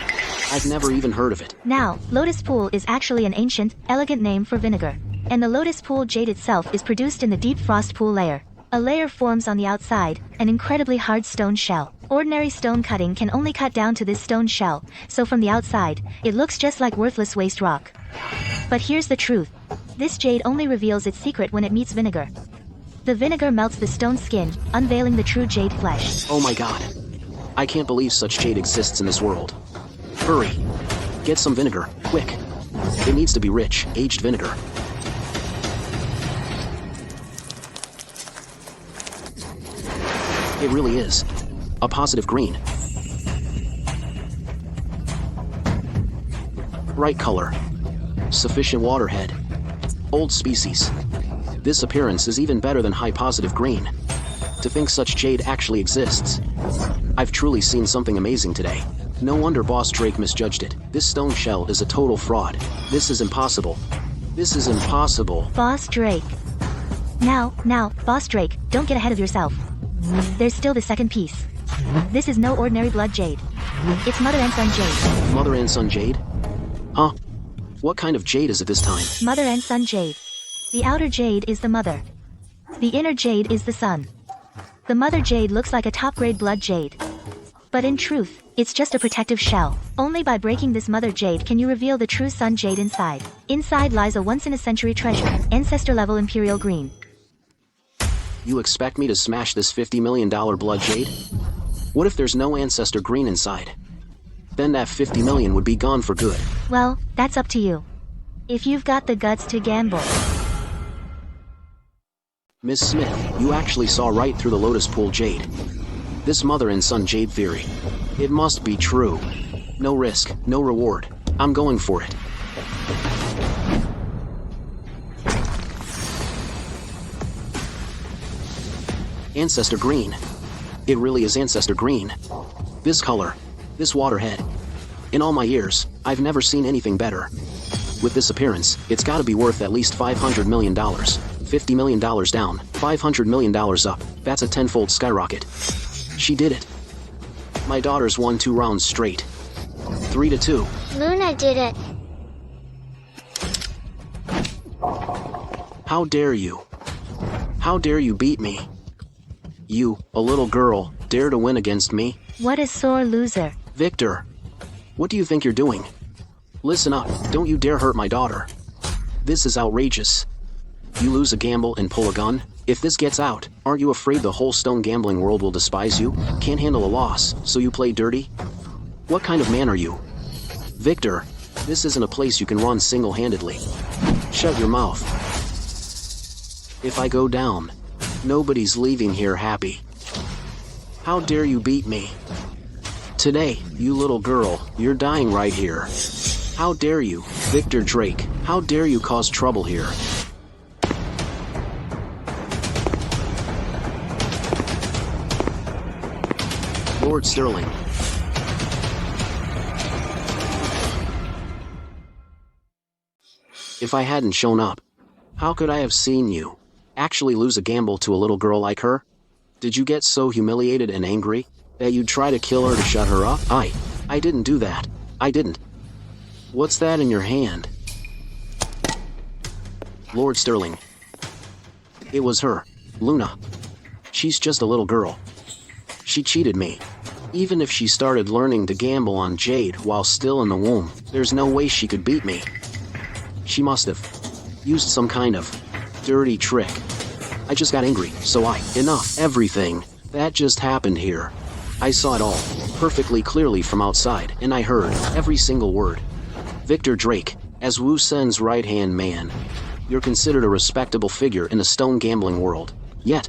I've never even heard of it. Now, Lotus Pool is actually an ancient, elegant name for vinegar. And the Lotus Pool Jade itself is produced in the deep frost pool layer. A layer forms on the outside, an incredibly hard stone shell. Ordinary stone cutting can only cut down to this stone shell, so from the outside, it looks just like worthless waste rock. But here's the truth. This jade only reveals its secret when it meets vinegar. The vinegar melts the stone skin, unveiling the true jade flesh. Oh my god. I can't believe such jade exists in this world. Hurry. Get some vinegar, quick. It needs to be rich, aged vinegar. It really is. A positive green. Right color. Sufficient waterhead. Old species. This appearance is even better than high positive green. To think such jade actually exists. I've truly seen something amazing today. No wonder Boss Drake misjudged it. This stone shell is a total fraud. This is impossible. This is impossible. Boss Drake. Now, Boss Drake, don't get ahead of yourself. There's still the second piece. This is no ordinary blood jade. It's Mother and Son Jade. Mother and Son Jade? Huh? What kind of jade is it this time? Mother and Son Jade. The outer jade is the mother. The inner jade is the son. The mother jade looks like a top-grade blood jade. But in truth, it's just a protective shell. Only by breaking this mother jade can you reveal the true son jade inside. Inside lies a once-in-a-century treasure, ancestor-level imperial green. You expect me to smash this $50 million blood jade? What if there's no ancestor green inside? Then that 50 million would be gone for good. Well, that's up to you. If you've got the guts to gamble. Miss Smith, you actually saw right through the Lotus Pool jade. This mother and son jade theory. It must be true. No risk, no reward. I'm going for it. Ancestor green. It really is ancestor green. This color, this waterhead. In all my years, I've never seen anything better. With this appearance, it's gotta be worth at least $500 million. $50 million down, $500 million up. That's a tenfold skyrocket. She did it. My daughter's won 2 rounds straight. 3-2. Luna did it. How dare you? How dare you beat me? You, a little girl, dare to win against me? What a sore loser. Victor, what do you think you're doing? Listen up, don't you dare hurt my daughter. This is outrageous. You lose a gamble and pull a gun? If this gets out, aren't you afraid the whole stone gambling world will despise you? Can't handle a loss, so you play dirty? What kind of man are you? Victor, this isn't a place you can run single-handedly. Shut your mouth. If I go down, nobody's leaving here happy. How dare you beat me? Today, you little girl, you're dying right here. How dare you, Victor Drake, how dare you cause trouble here? Lord Sterling. If I hadn't shown up, how could I have seen you actually lose a gamble to a little girl like her? Did you get so humiliated and angry that you'd try to kill her to shut her up? I didn't do that. I didn't. What's that in your hand? Lord Sterling. It was her, Luna. She's just a little girl. She cheated me. Even if she started learning to gamble on Jade while still in the womb, there's no way she could beat me. She must have used some kind of dirty trick. I just got angry, so enough, everything. That just happened here. I saw it all, perfectly clearly from outside, and I heard every single word. Victor Drake, as Wu Sen's right-hand man, you're considered a respectable figure in the stone gambling world. Yet,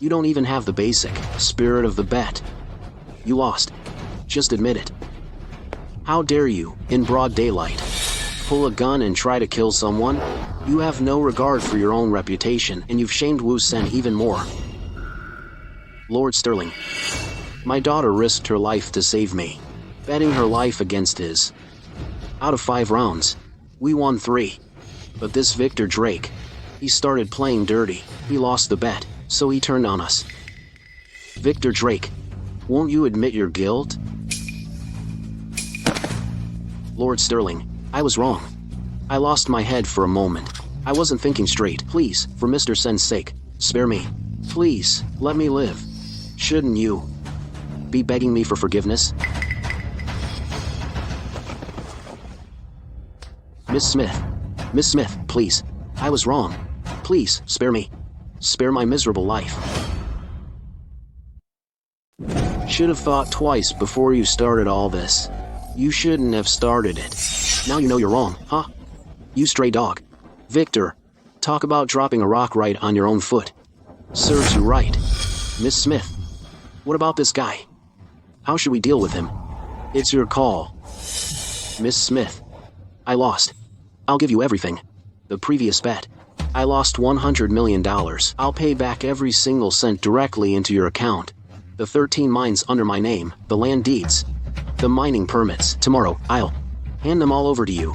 you don't even have the basic spirit of the bet. You lost. Just admit it. How dare you, in broad daylight, pull a gun and try to kill someone? You have no regard for your own reputation, and you've shamed Wu Sen even more. Lord Sterling, my daughter risked her life to save me, betting her life against his. Out of 5 rounds, we won 3. But this Victor Drake, he started playing dirty. He lost the bet, so he turned on us. Victor Drake, won't you admit your guilt? Lord Sterling, I was wrong. I lost my head for a moment. I wasn't thinking straight. Please, for Mr. Sen's sake, spare me. Please, let me live. Shouldn't you be begging me for forgiveness? Miss Smith, please. I was wrong. Please, spare me. Spare my miserable life. Should have thought twice before you started all this. You shouldn't have started it. Now you know you're wrong, huh? You stray dog. Victor, talk about dropping a rock right on your own foot. Serves you right. Miss Smith, what about this guy? How should we deal with him? It's your call. Miss Smith, I lost. I'll give you everything. The previous bet, I lost $100 million. I'll pay back every single cent directly into your account. The 13 mines under my name, the land deeds, the mining permits. Tomorrow, I'll hand them all over to you.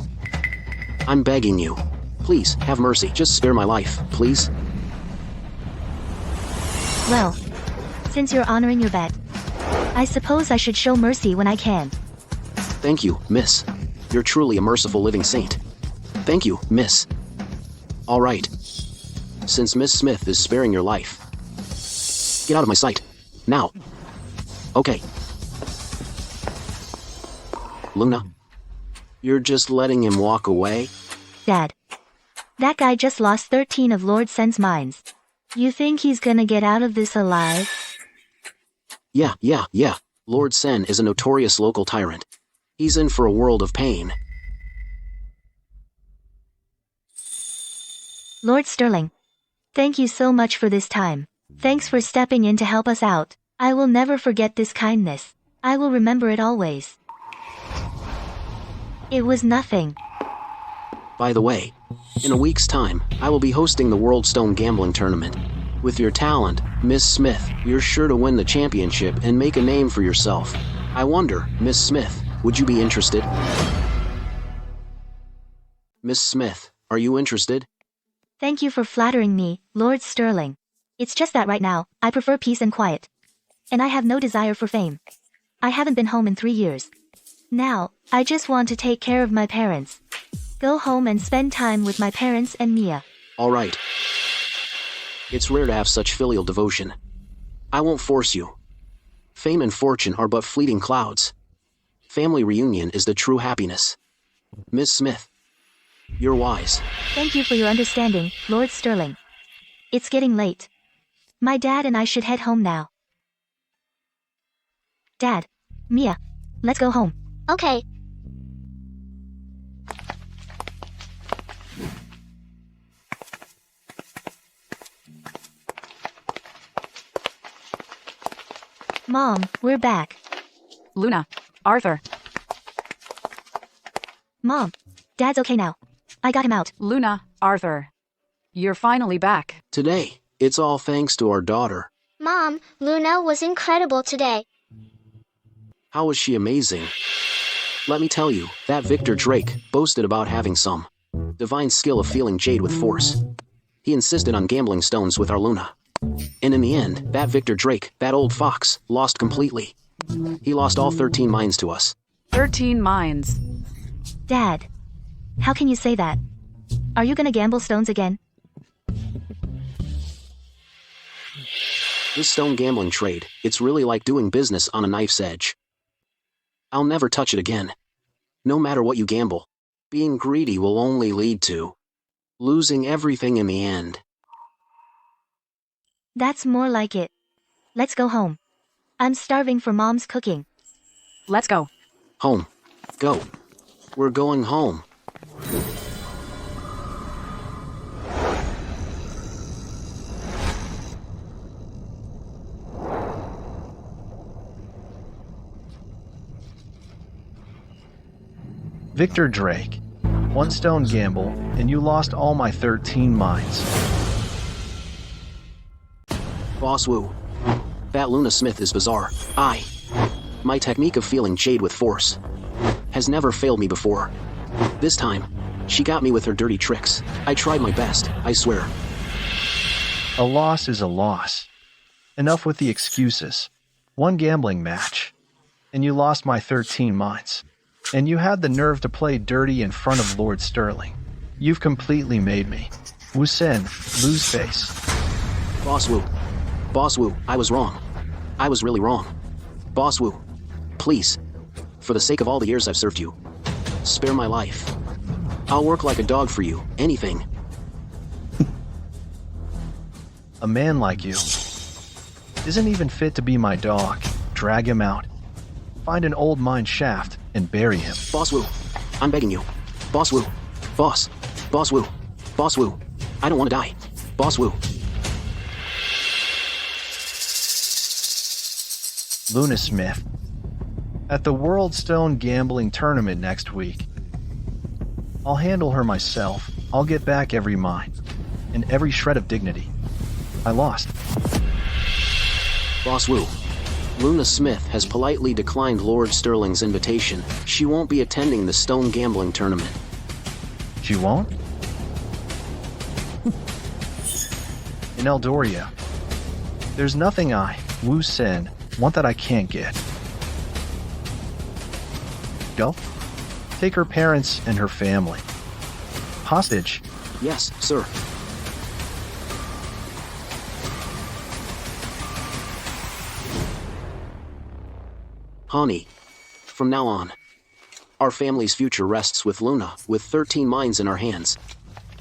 I'm begging you. Please, have mercy. Just spare my life, please. Well, since you're honoring your bet, I suppose I should show mercy when I can. Thank you, miss. You're truly a merciful living saint. Thank you, miss. All right. Since Miss Smith is sparing your life, get out of my sight. Now. Okay. Luna, you're just letting him walk away? Dad, that guy just lost 13 of Lord Sen's mines. You think he's gonna get out of this alive? Yeah. Lord Sen is a notorious local tyrant. He's in for a world of pain. Lord Sterling, thank you so much for this time. Thanks for stepping in to help us out. I will never forget this kindness. I will remember it always. It was nothing. By the way, in a week's time, I will be hosting the World Stone Gambling Tournament. With your talent, Miss Smith, you're sure to win the championship and make a name for yourself. I wonder, Miss Smith, would you be interested? Miss Smith, are you interested? Thank you for flattering me, Lord Sterling. It's just that right now, I prefer peace and quiet. And I have no desire for fame. I haven't been home in 3 years. Now, I just want to take care of my parents. Go home and spend time with my parents and Mia. All right. It's rare to have such filial devotion. I won't force you. Fame and fortune are but fleeting clouds. Family reunion is the true happiness. Miss Smith, you're wise. Thank you for your understanding, Lord Sterling. It's getting late. My dad and I should head home now. Dad, Mia, let's go home. Okay. Mom, we're back. Luna, Arthur. Mom, Dad's okay now. I got him out. Luna, Arthur. You're finally back. Today, it's all thanks to our daughter. Mom, Luna was incredible today. How was she amazing? Let me tell you, that Victor Drake boasted about having some divine skill of feeling jade with force. He insisted on gambling stones with our Luna. And in the end, that Victor Drake, that old fox, lost completely. He lost all 13 mines to us. 13 mines. Dad, how can you say that? Are you gonna gamble stones again? This stone gambling trade, it's really like doing business on a knife's edge. I'll never touch it again. No matter what you gamble, being greedy will only lead to losing everything in the end. That's more like it. Let's go home. I'm starving for Mom's cooking. Let's go. Home. Go. We're going home. Victor Drake, One stone gamble, and you lost all my 13 mines. Boss Wu. That Luna Smith is bizarre. My technique of feeling jade with force has never failed me before. This time, she got me with her dirty tricks. I tried my best, I swear. A loss is a loss. Enough with the excuses. One gambling match, and you lost my 13 mines. And you had the nerve to play dirty in front of Lord Sterling. You've completely made me. Wu Sen, lose face. Boss Wu, I was wrong. I was really wrong. Boss Wu, please, for the sake of all the years I've served you, spare my life. I'll work like a dog for you, anything. A man like you isn't even fit to be my dog. Drag him out. Find an old mine shaft and bury him. Boss Wu, I'm begging you. Boss Wu, Boss Wu, Boss Wu, I don't want to die. Boss Wu. Luna Smith. At the World Stone Gambling Tournament next week. I'll handle her myself. I'll get back every mine and every shred of dignity I lost. Boss Wu, Luna Smith has politely declined Lord Sterling's invitation. She won't be attending the Stone Gambling Tournament. She won't? In Eldoria, there's nothing I, Wu Sen, want that I can't get. Go. Take her parents and her family. Hostage. Yes, sir. Honey, from now on, our family's future rests with Luna, with 13 mines in our hands.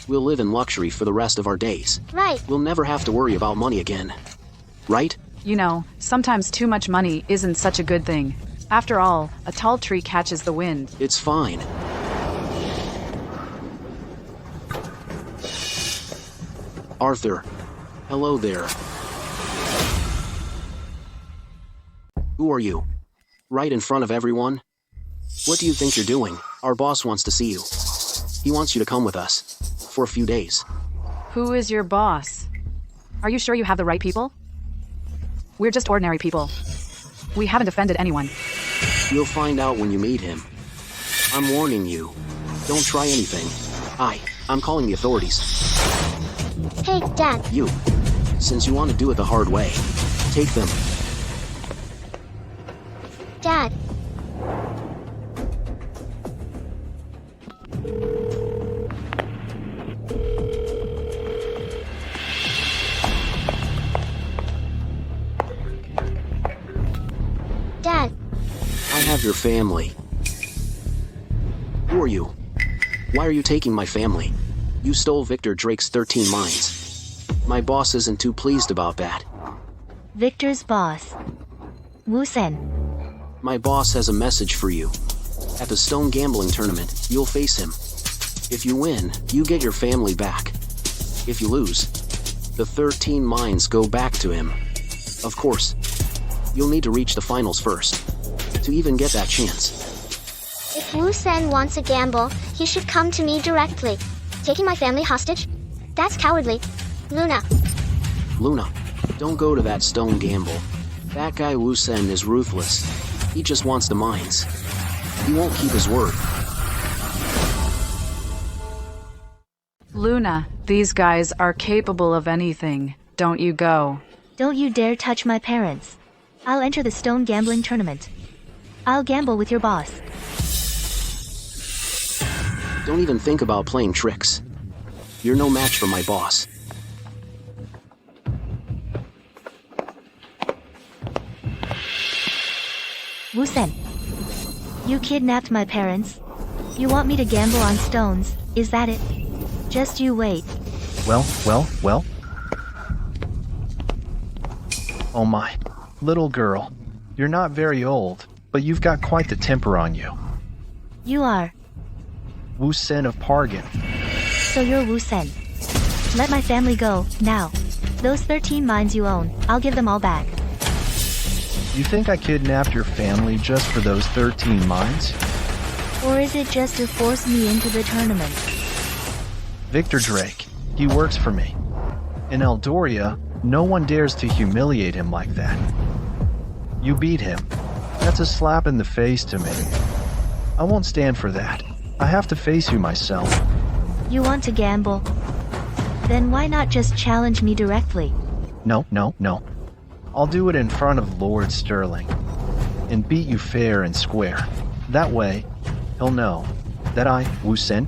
We'll live in luxury for the rest of our days. Right. We'll never have to worry about money again. Right? You know, sometimes too much money isn't such a good thing. After all, a tall tree catches the wind. It's fine. Arthur, hello there. Who are you? Right in front of everyone? What do you think you're doing? Our boss wants to see you. He wants you to come with us. For a few days. Who is your boss? Are you sure you have the right people? We're just ordinary people. We haven't offended anyone. You'll find out when you meet him. I'm warning you. Don't try anything. I'm calling the authorities. Hey, Dad. You. Since you want to do it the hard way, take them. Dad. Dad. I have your family. Who are you? Why are you taking my family? You stole Victor Drake's 13 mines. My boss isn't too pleased about that. Victor's boss. Wu Sen. My boss has a message for you. At the Stone Gambling Tournament, you'll face him. If you win, you get your family back. If you lose, the 13 mines go back to him. Of course, you'll need to reach the finals first, to even get that chance. If Wu Sen wants a gamble, he should come to me directly. Taking my family hostage? That's cowardly. Luna. Luna, don't go to that stone gamble. That guy Wu Sen is ruthless. He just wants the mines. He won't keep his word. Luna, these guys are capable of anything. Don't you go. Don't you dare touch my parents. I'll enter the Stone Gambling Tournament. I'll gamble with your boss. Don't even think about playing tricks. You're no match for my boss. Wu Sen. You kidnapped my parents? You want me to gamble on stones, is that it? Just you wait. Well. Oh my. Little girl. You're not very old, but you've got quite the temper on you. You are. Wu Sen of Pargan. So you're Wu Sen. Let my family go, now. Those 13 mines you own, I'll give them all back. You think I kidnapped your family just for those 13 mines? Or is it just to force me into the tournament? Victor Drake. He works for me. In Eldoria, no one dares to humiliate him like that. You beat him. That's a slap in the face to me. I won't stand for that. I have to face you myself. You want to gamble? Then why not just challenge me directly? No. I'll do it in front of Lord Sterling and beat you fair and square. That way, he'll know that I, Wu Sen,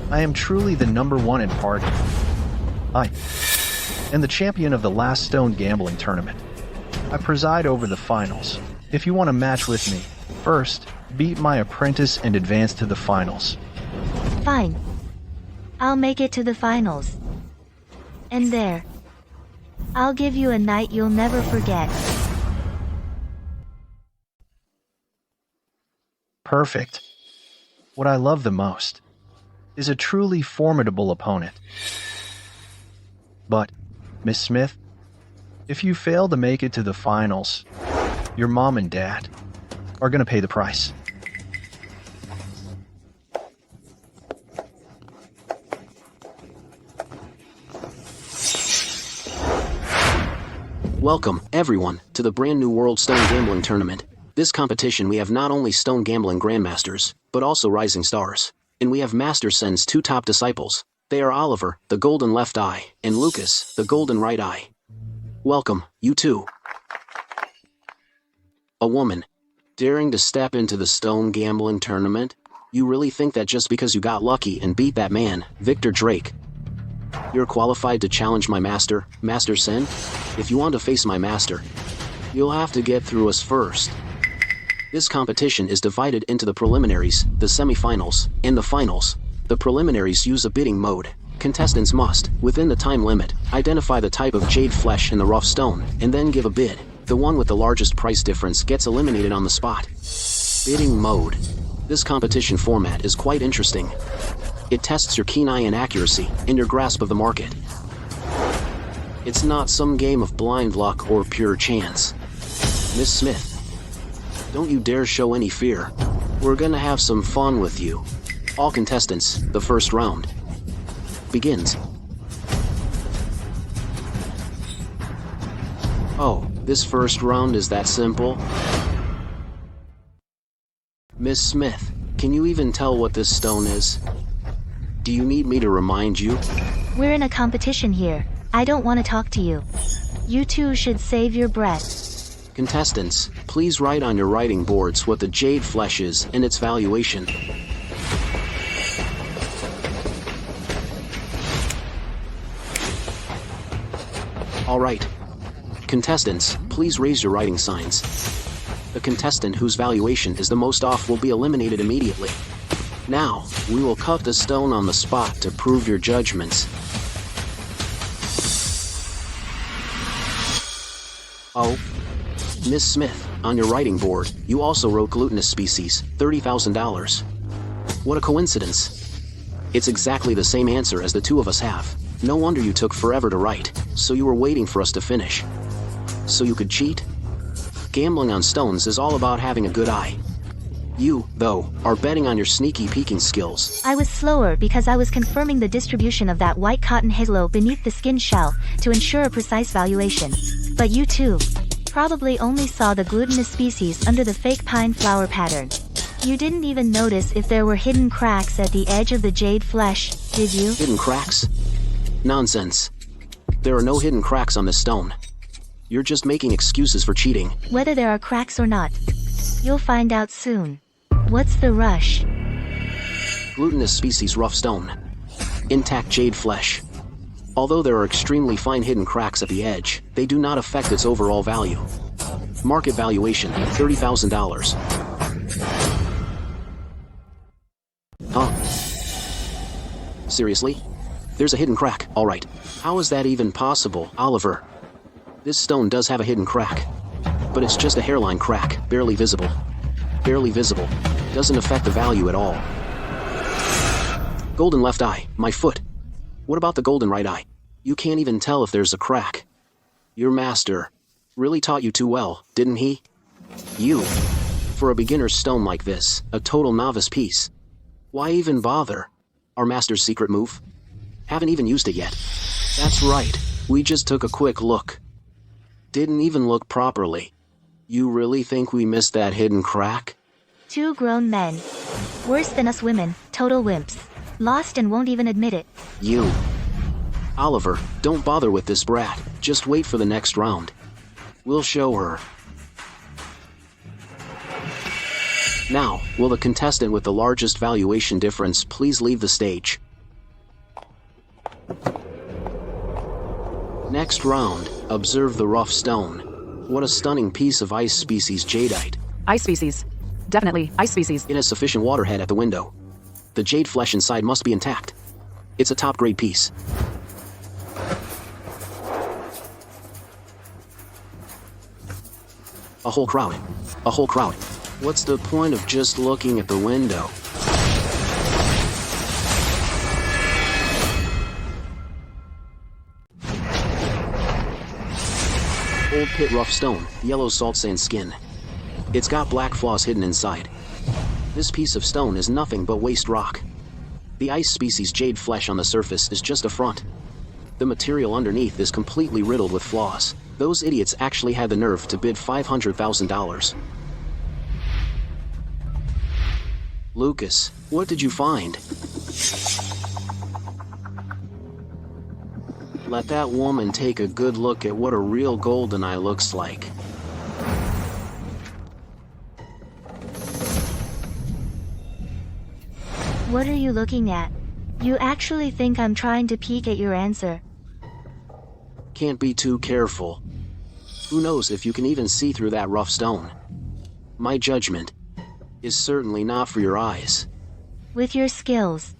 I am truly the #1 in party. I am the champion of the last stone gambling tournament. I preside over the finals. If you want to match with me, first, beat my apprentice and advance to the finals. Fine. I'll make it to the finals. And there, I'll give you a night you'll never forget. Perfect. What I love the most is a truly formidable opponent. But, Miss Smith, if you fail to make it to the finals, your mom and dad are going to pay the price. Welcome, everyone, to the brand new World Stone Gambling Tournament. This competition we have not only stone gambling grandmasters, but also rising stars. And we have Master Sen's 2 top disciples. They are Oliver, the golden left eye, and Lucas, the golden right eye. Welcome, you two. A woman, daring to step into the stone gambling tournament? You really think that just because you got lucky and beat that man, Victor Drake, you're qualified to challenge my master, Master Sen? If you want to face my master, you'll have to get through us first. This competition is divided into the preliminaries, the semifinals, and the finals. The preliminaries use a bidding mode. Contestants must, within the time limit, identify the type of jade flesh in the rough stone, and then give a bid. The one with the largest price difference gets eliminated on the spot. Bidding mode. This competition format is quite interesting. It tests your keen eye and accuracy, and your grasp of the market. It's not some game of blind luck or pure chance. Miss Smith, don't you dare show any fear. We're gonna have some fun with you. All contestants, the first round begins. Oh, this first round is that simple? Miss Smith, can you even tell what this stone is? Do you need me to remind you? We're in a competition here. I don't want to talk to you. You two should save your breath. Contestants, please write on your writing boards what the jade flesh is and its valuation. Alright. Contestants, please raise your writing signs. The contestant whose valuation is the most off will be eliminated immediately. Now, we will cut the stone on the spot to prove your judgments. Oh, Miss Smith, on your writing board, you also wrote glutinous species, $30,000. What a coincidence. It's exactly the same answer as the two of us have. No wonder you took forever to write, so you were waiting for us to finish. So you could cheat? Gambling on stones is all about having a good eye. You, though, are betting on your sneaky peeking skills. I was slower because I was confirming the distribution of that white cotton halo beneath the skin shell to ensure a precise valuation. But you too probably only saw the glutinous species under the fake pine flower pattern. You didn't even notice if there were hidden cracks at the edge of the jade flesh, did you? Hidden cracks? Nonsense. There are no hidden cracks on this stone. You're just making excuses for cheating. Whether there are cracks or not, you'll find out soon. What's the rush? Glutinous species rough stone. Intact jade flesh. Although there are extremely fine hidden cracks at the edge, they do not affect its overall value. Market valuation, $30,000. Huh? Seriously? There's a hidden crack, alright. How is that even possible, Oliver? This stone does have a hidden crack. But it's just a hairline crack, barely visible. Barely visible. Doesn't affect the value at all. Golden left eye, my foot. What about the golden right eye? You can't even tell if there's a crack. Your master really taught you too well, didn't he? You For a beginner's stone like this, a total novice piece. Why even bother? Our master's secret move? Haven't even used it yet. That's right, we just took a quick look. Didn't even look properly. You really think we missed that hidden crack? 2 grown men. Worse than us women, total wimps. Lost and won't even admit it. You. Oliver, don't bother with this brat, just wait for the next round. We'll show her. Now, will the contestant with the largest valuation difference please leave the stage? Next round, observe the rough stone. What a stunning piece of ice species jadeite. Ice species. Definitely, ice species. It has sufficient waterhead at the window. The jade flesh inside must be intact. It's a top-grade piece. A whole crowd. A whole crowd. What's the point of just looking at the window? Old pit rough stone, yellow salt sand skin. It's got black flaws hidden inside. This piece of stone is nothing but waste rock. The ice species jade flesh on the surface is just a front. The material underneath is completely riddled with flaws. Those idiots actually had the nerve to bid $500,000. Lucas, what did you find? Let that woman take a good look at what a real goldeneye looks like. What are you looking at? You actually think I'm trying to peek at your answer? Can't be too careful. Who knows if you can even see through that rough stone? My judgment is certainly not for your eyes. With your skills.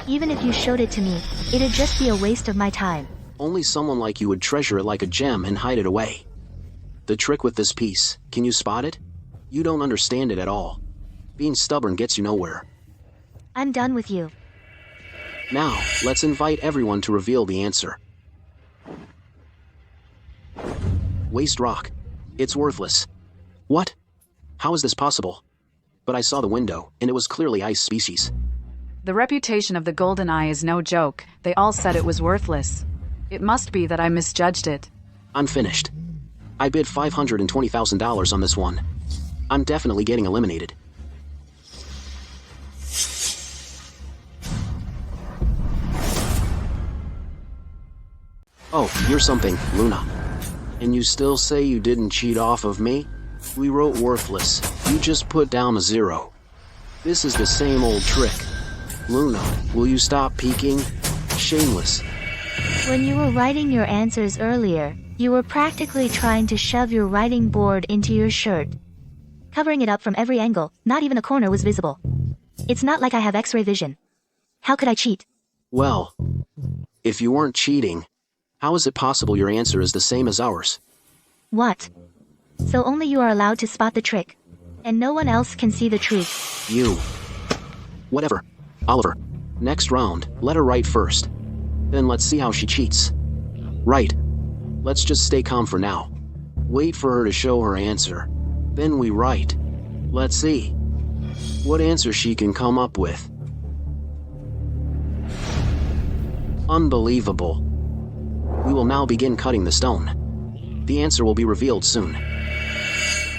Even if you showed it to me, it'd just be a waste of my time. Only someone like you would treasure it like a gem and hide it away. The trick with this piece, can you spot it? You don't understand it at all. Being stubborn gets you nowhere. I'm done with you. Now, let's invite everyone to reveal the answer. Waste rock. It's worthless. What? How is this possible? But I saw the window, and it was clearly ice species. The reputation of the golden eye is no joke. They all said it was worthless. It must be that I misjudged it. I'm finished. I bid $520,000 on this one. I'm definitely getting eliminated. Oh, you're something, Luna. And you still say you didn't cheat off of me? We wrote worthless. You just put down a 0. This is the same old trick. Luna, will you stop peeking? Shameless. When you were writing your answers earlier, you were practically trying to shove your writing board into your shirt. Covering it up from every angle, not even a corner was visible. It's not like I have X-ray vision. How could I cheat? Well, if you weren't cheating, how is it possible your answer is the same as ours? What? So only you are allowed to spot the trick, and no one else can see the truth. You. Whatever. Oliver, next round, let her write first. Then let's see how she cheats. Right. Let's just stay calm for now. Wait for her to show her answer. Then we write. Let's see what answer she can come up with. Unbelievable. We will now begin cutting the stone. The answer will be revealed soon.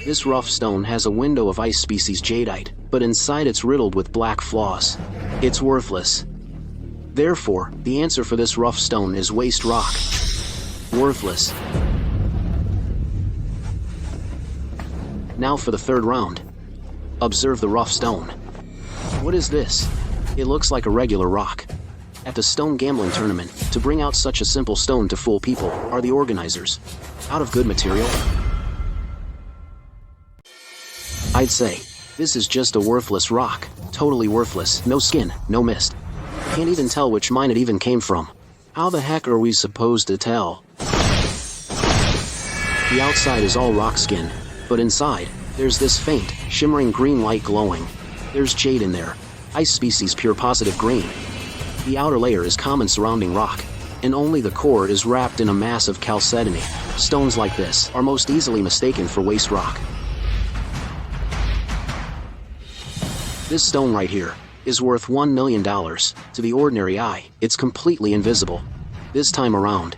This rough stone has a window of ice species jadeite, but inside it's riddled with black flaws. It's worthless. Therefore, the answer for this rough stone is waste rock. Worthless. Now for the third round. Observe the rough stone. What is this? It looks like a regular rock. At the stone gambling tournament, to bring out such a simple stone to fool people are the organizers. Out of good material? I'd say, this is just a worthless rock. Totally worthless. No skin, no mist. Can't even tell which mine it even came from. How the heck are we supposed to tell? The outside is all rock skin, but inside, there's this faint, shimmering green light glowing. There's jade in there. Ice species pure positive green. The outer layer is common surrounding rock, and only the core is wrapped in a mass of chalcedony. Stones like this are most easily mistaken for waste rock. This stone right here is worth $1 million. To the ordinary eye, it's completely invisible. This time around,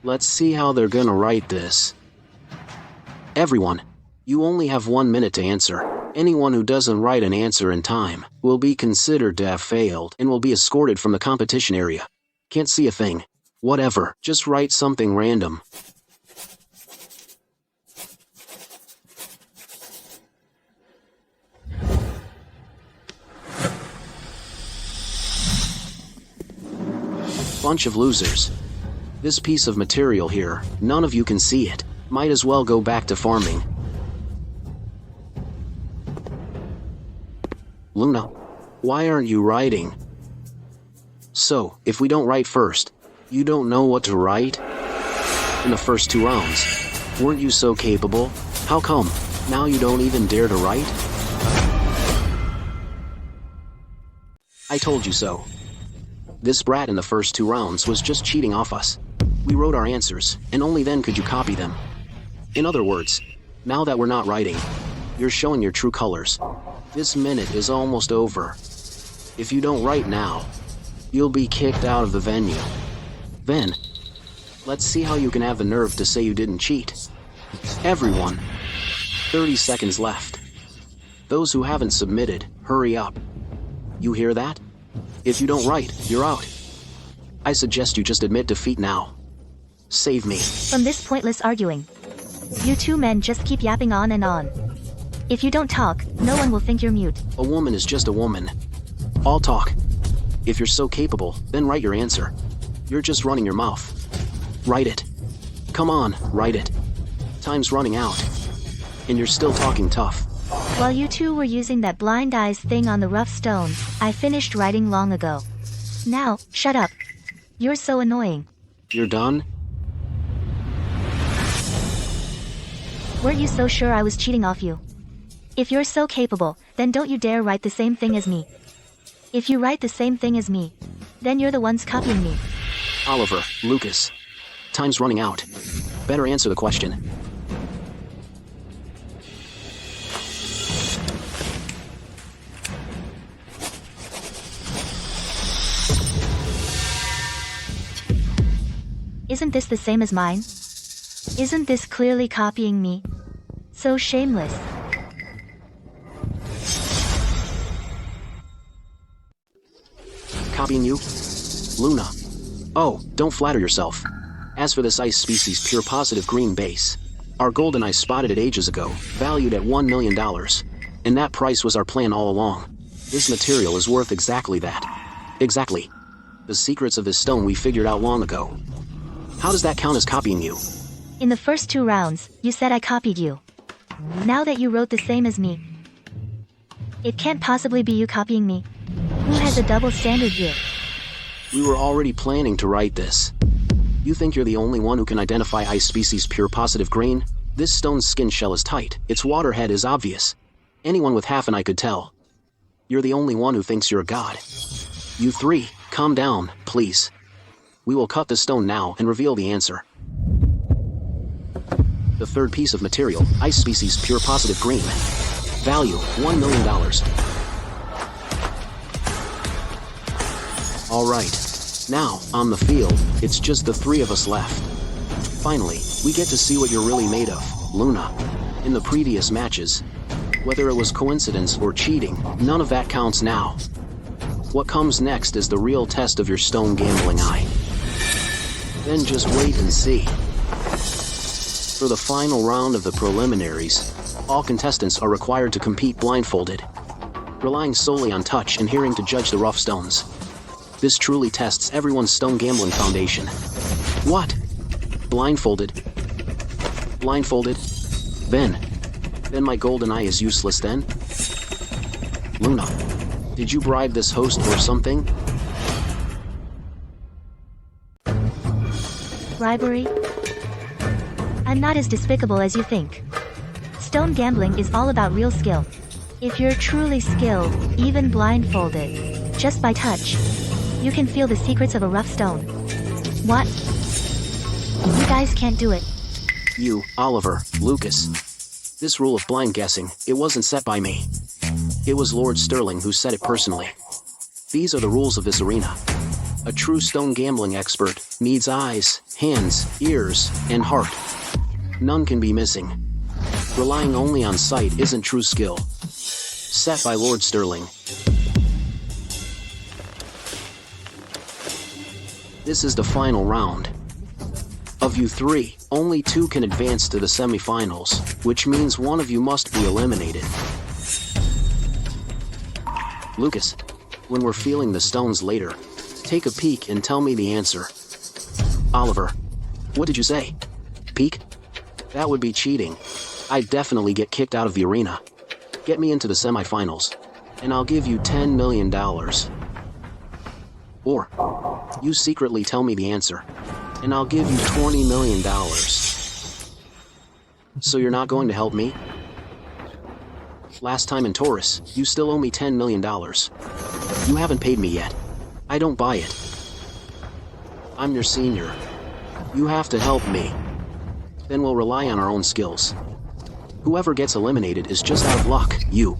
let's see how they're gonna write this. Everyone, you only have 1 minute to answer. Anyone who doesn't write an answer in time will be considered to have failed and will be escorted from the competition area. Can't see a thing. Whatever, just write something random. Bunch of losers. This piece of material here, none of you can see it. Might as well go back to farming. Luna, why aren't you writing? So, if we don't write first, you don't know what to write? In the first 2 rounds, weren't you so capable? How come, now you don't even dare to write? I told you so. This brat in the first 2 rounds was just cheating off us. We wrote our answers, and only then could you copy them. In other words, now that we're not writing, you're showing your true colors. This minute is almost over. If you don't write now, you'll be kicked out of the venue. Then, let's see how you can have the nerve to say you didn't cheat. Everyone, 30 seconds left. Those who haven't submitted, hurry up. You hear that? If you don't write, you're out. I suggest you just admit defeat now. Save me. From this pointless arguing, you 2 men just keep yapping on and on. If you don't talk, no one will think you're mute. A woman is just a woman. All talk. If you're so capable, then write your answer. You're just running your mouth. Write it. Come on, write it. Time's running out. And you're still talking tough. While you 2 were using that blind eyes thing on the rough stones, I finished writing long ago. Now, shut up. You're so annoying. You're done? Weren't you so sure I was cheating off you? If you're so capable, then don't you dare write the same thing as me. If you write the same thing as me, then you're the ones copying me. Oliver, Lucas. Time's running out. Better answer the question. Isn't this the same as mine? Isn't this clearly copying me? So shameless. Copying you? Luna. Oh, don't flatter yourself. As for this ice species pure positive green base, our golden ice spotted it ages ago, valued at $1 million. And that price was our plan all along. This material is worth exactly that. Exactly. The secrets of this stone we figured out long ago. How does that count as copying you? In the first 2 rounds, you said I copied you. Now that you wrote the same as me, it can't possibly be you copying me. Who has a double standard here? We were already planning to write this. You think you're the only one who can identify ice species pure positive green? This stone's skin shell is tight, its water head is obvious. Anyone with half an eye could tell. You're the only one who thinks you're a god. You 3, calm down, please. We will cut the stone now and reveal the answer. The third piece of material, ice species pure positive green. Value, $1 million. Alright, now, on the field, it's just the 3 of us left. Finally, we get to see what you're really made of, Luna. In the previous matches, whether it was coincidence or cheating, none of that counts now. What comes next is the real test of your stone gambling eye. Then just wait and see. For the final round of the preliminaries, all contestants are required to compete blindfolded, relying solely on touch and hearing to judge the rough stones. This truly tests everyone's stone gambling foundation. What? Blindfolded? Blindfolded? Then my golden eye is useless then? Luna, did you bribe this host or something? Bribery? I'm not as despicable as you think. Stone gambling is all about real skill. If you're truly skilled, even blindfolded, just by touch, you can feel the secrets of a rough stone. What? You guys can't do it. You, Oliver, Lucas. This rule of blind guessing, it wasn't set by me. It was Lord Sterling who said it personally. These are the rules of this arena. A true stone gambling expert needs eyes, hands, ears, and heart. None can be missing. Relying only on sight isn't true skill. Set by Lord Sterling. This is the final round. Of you three, only two can advance to the semifinals, which means one of you must be eliminated. Lucas, when we're feeling the stones later, take a peek and tell me the answer. Oliver, what did you say? Peek? That would be cheating. I'd definitely get kicked out of the arena. Get me into the semifinals, and I'll give you $10 million. Or, you secretly tell me the answer, and I'll give you $20 million. So you're not going to help me? Last time in Taurus, you still owe me $10 million. You haven't paid me yet. I don't buy it. I'm your senior. You have to help me. Then we'll rely on our own skills. Whoever gets eliminated is just out of luck. You.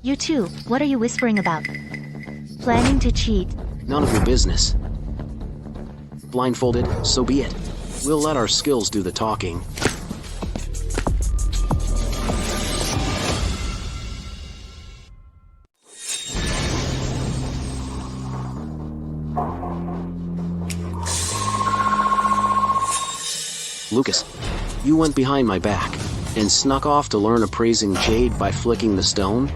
You two, what are you whispering about? Planning to cheat? None of your business. Blindfolded, so be it. We'll let our skills do the talking. Lucas, you went behind my back and snuck off to learn appraising jade by flicking the stone?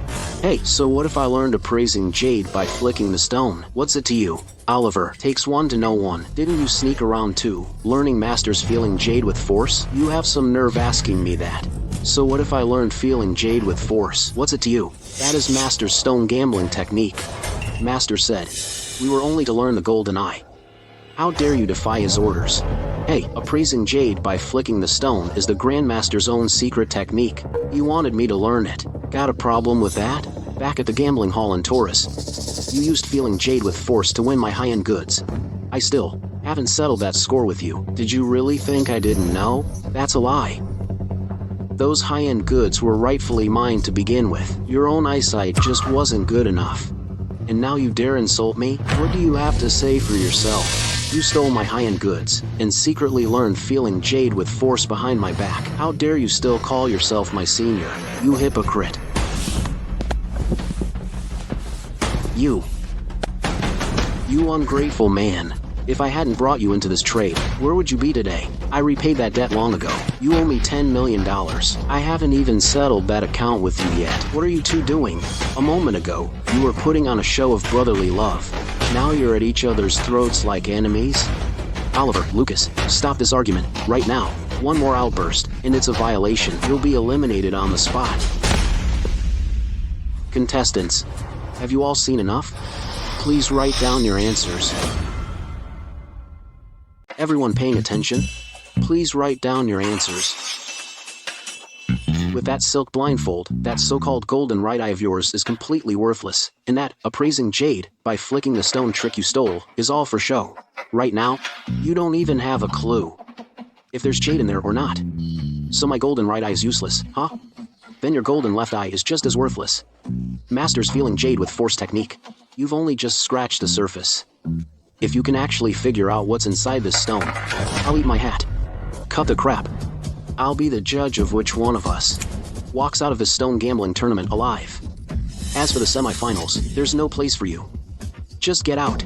Hey, so what if I learned appraising jade by flicking the stone? What's it to you? Oliver, takes one to know one. Didn't you sneak around too, learning masters feeling jade with force? You have some nerve asking me that. So what if I learned feeling jade with force? What's it to you? That is Master's stone gambling technique. Master said, we were only to learn the golden eye. How dare you defy his orders? Hey, appraising jade by flicking the stone is the Grandmaster's own secret technique. You wanted me to learn it. Got a problem with that? Back at the gambling hall in Taurus, you used feeling jade with force to win my high-end goods. I still haven't settled that score with you. Did you really think I didn't know? That's a lie. Those high-end goods were rightfully mine to begin with. Your own eyesight just wasn't good enough. And now you dare insult me? What do you have to say for yourself? You stole my high-end goods, and secretly learned feeling jade with force behind my back. How dare you still call yourself my senior? You hypocrite. You ungrateful man. If I hadn't brought you into this trade, where would you be today? I repaid that debt long ago. You owe me $10 million. I haven't even settled that account with you yet. What are you two doing? A moment ago, you were putting on a show of brotherly love. Now you're at each other's throats like enemies? Oliver, Lucas, stop this argument, right now. One more outburst, and it's a violation. You'll be eliminated on the spot. Contestants, have you all seen enough? Please write down your answers. Everyone paying attention, please write down your answers. With that silk blindfold, that so-called golden right eye of yours is completely worthless, and that appraising jade by flicking the stone trick you stole is all for show. Right now, you don't even have a clue if there's jade in there or not. So my golden right eye is useless, huh? Then your golden left eye is just as worthless. Master's feeling jade with force technique. You've only just scratched the surface. If you can actually figure out what's inside this stone, I'll eat my hat. Cut the crap. I'll be the judge of which one of us walks out of this stone gambling tournament alive. As for the semifinals, there's no place for you. Just get out.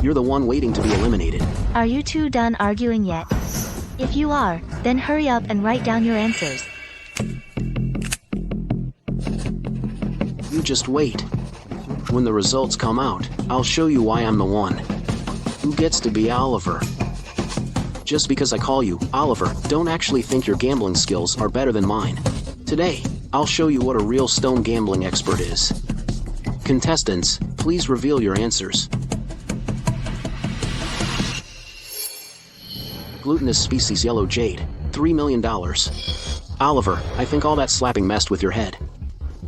You're the one waiting to be eliminated. Are you two done arguing yet? If you are, then hurry up and write down your answers. You just wait. When the results come out, I'll show you why I'm the one who gets to be Oliver. Just because I call you Oliver, don't actually think your gambling skills are better than mine. Today, I'll show you what a real stone gambling expert is. Contestants, please reveal your answers. Glutinous species yellow jade, $3 million. Oliver, I think all that slapping messed with your head.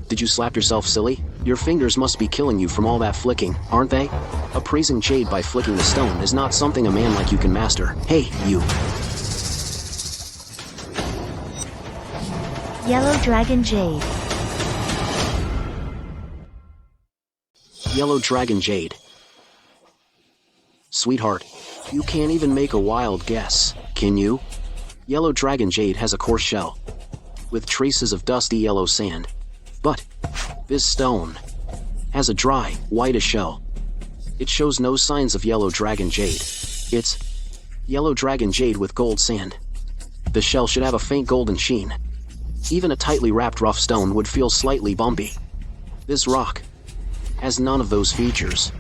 Did you slap yourself silly? Your fingers must be killing you from all that flicking, aren't they? Appraising jade by flicking the stone is not something a man like you can master. Hey, you. Yellow dragon jade. Yellow Dragon Jade. Sweetheart, you can't even make a wild guess, can you? Yellow Dragon Jade has a coarse shell, with traces of dusty yellow sand. But this stone has a dry, whitish shell. It shows no signs of Yellow Dragon Jade. It's Yellow Dragon Jade with gold sand. The shell should have a faint golden sheen. Even a tightly wrapped rough stone would feel slightly bumpy. This rock has none of those features.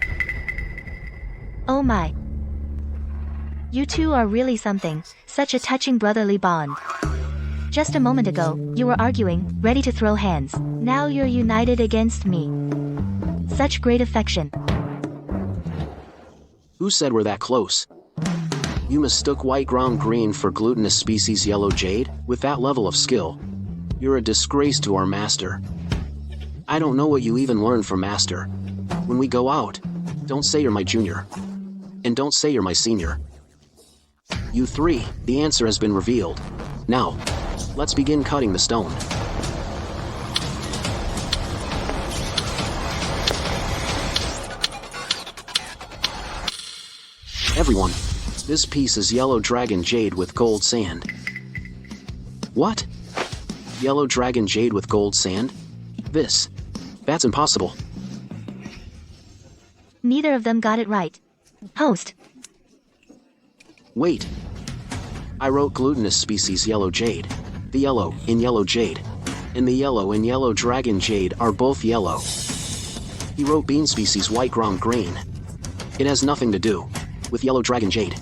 Oh my. You two are really something, such a touching brotherly bond. Just a moment ago, you were arguing, ready to throw hands. Now you're united against me. Such great affection. Who said we're that close? You mistook white ground green for glutinous species yellow jade? With that level of skill, you're a disgrace to our master. I don't know what you even learned from master. When we go out, don't say you're my junior. And don't say you're my senior. You three, the answer has been revealed. Now, let's begin cutting the stone. Everyone, this piece is Yellow Dragon Jade with gold sand. What? Yellow Dragon Jade with gold sand? That's impossible. Neither of them got it right. Host. Wait. I wrote glutinous species yellow jade. The yellow in yellow jade and the yellow in Yellow Dragon Jade are both yellow. He wrote bean species white ground green. It has nothing to do with Yellow Dragon Jade.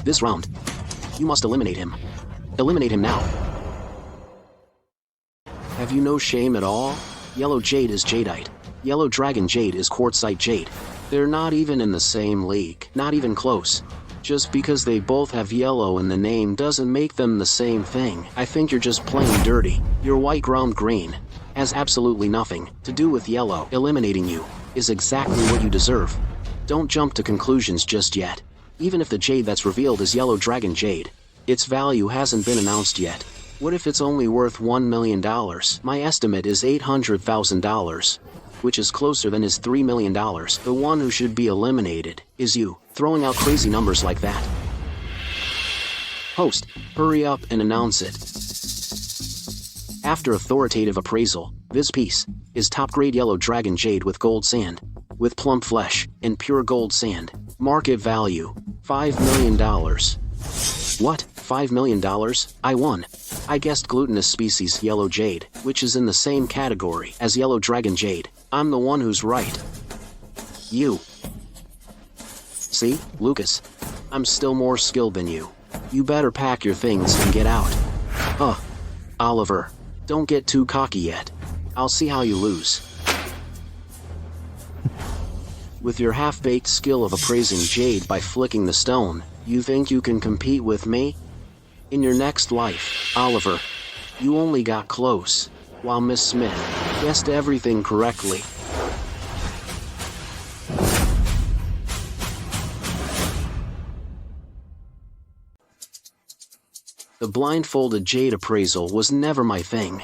This round, you must eliminate him. Eliminate him now. Have you no shame at all? Yellow Jade is jadeite. Yellow Dragon Jade is quartzite jade. They're not even in the same league. Not even close. Just because they both have yellow in the name doesn't make them the same thing. I think you're just plain dirty. Your white ground green has absolutely nothing to do with yellow. Eliminating you is exactly what you deserve. Don't jump to conclusions just yet. Even if the jade that's revealed is Yellow Dragon Jade, its value hasn't been announced yet. What if it's only worth $1 million? My estimate is $800,000, which is closer than his $3 million. The one who should be eliminated is you, throwing out crazy numbers like that. Host, hurry up and announce it. After authoritative appraisal, this piece is top-grade Yellow Dragon Jade with gold sand, with plump flesh and pure gold sand. Market value, $5 million. What? $5 million? I won. I guessed glutinous species Yellow Jade, which is in the same category as Yellow Dragon Jade. I'm the one who's right. You. See, Lucas, I'm still more skilled than you. You better pack your things and get out. Oliver, don't get too cocky yet. I'll see how you lose. With your half-baked skill of appraising jade by flicking the stone, you think you can compete with me? In your next life, Oliver, you only got close, while Miss Smith guessed everything correctly. The blindfolded jade appraisal was never my thing.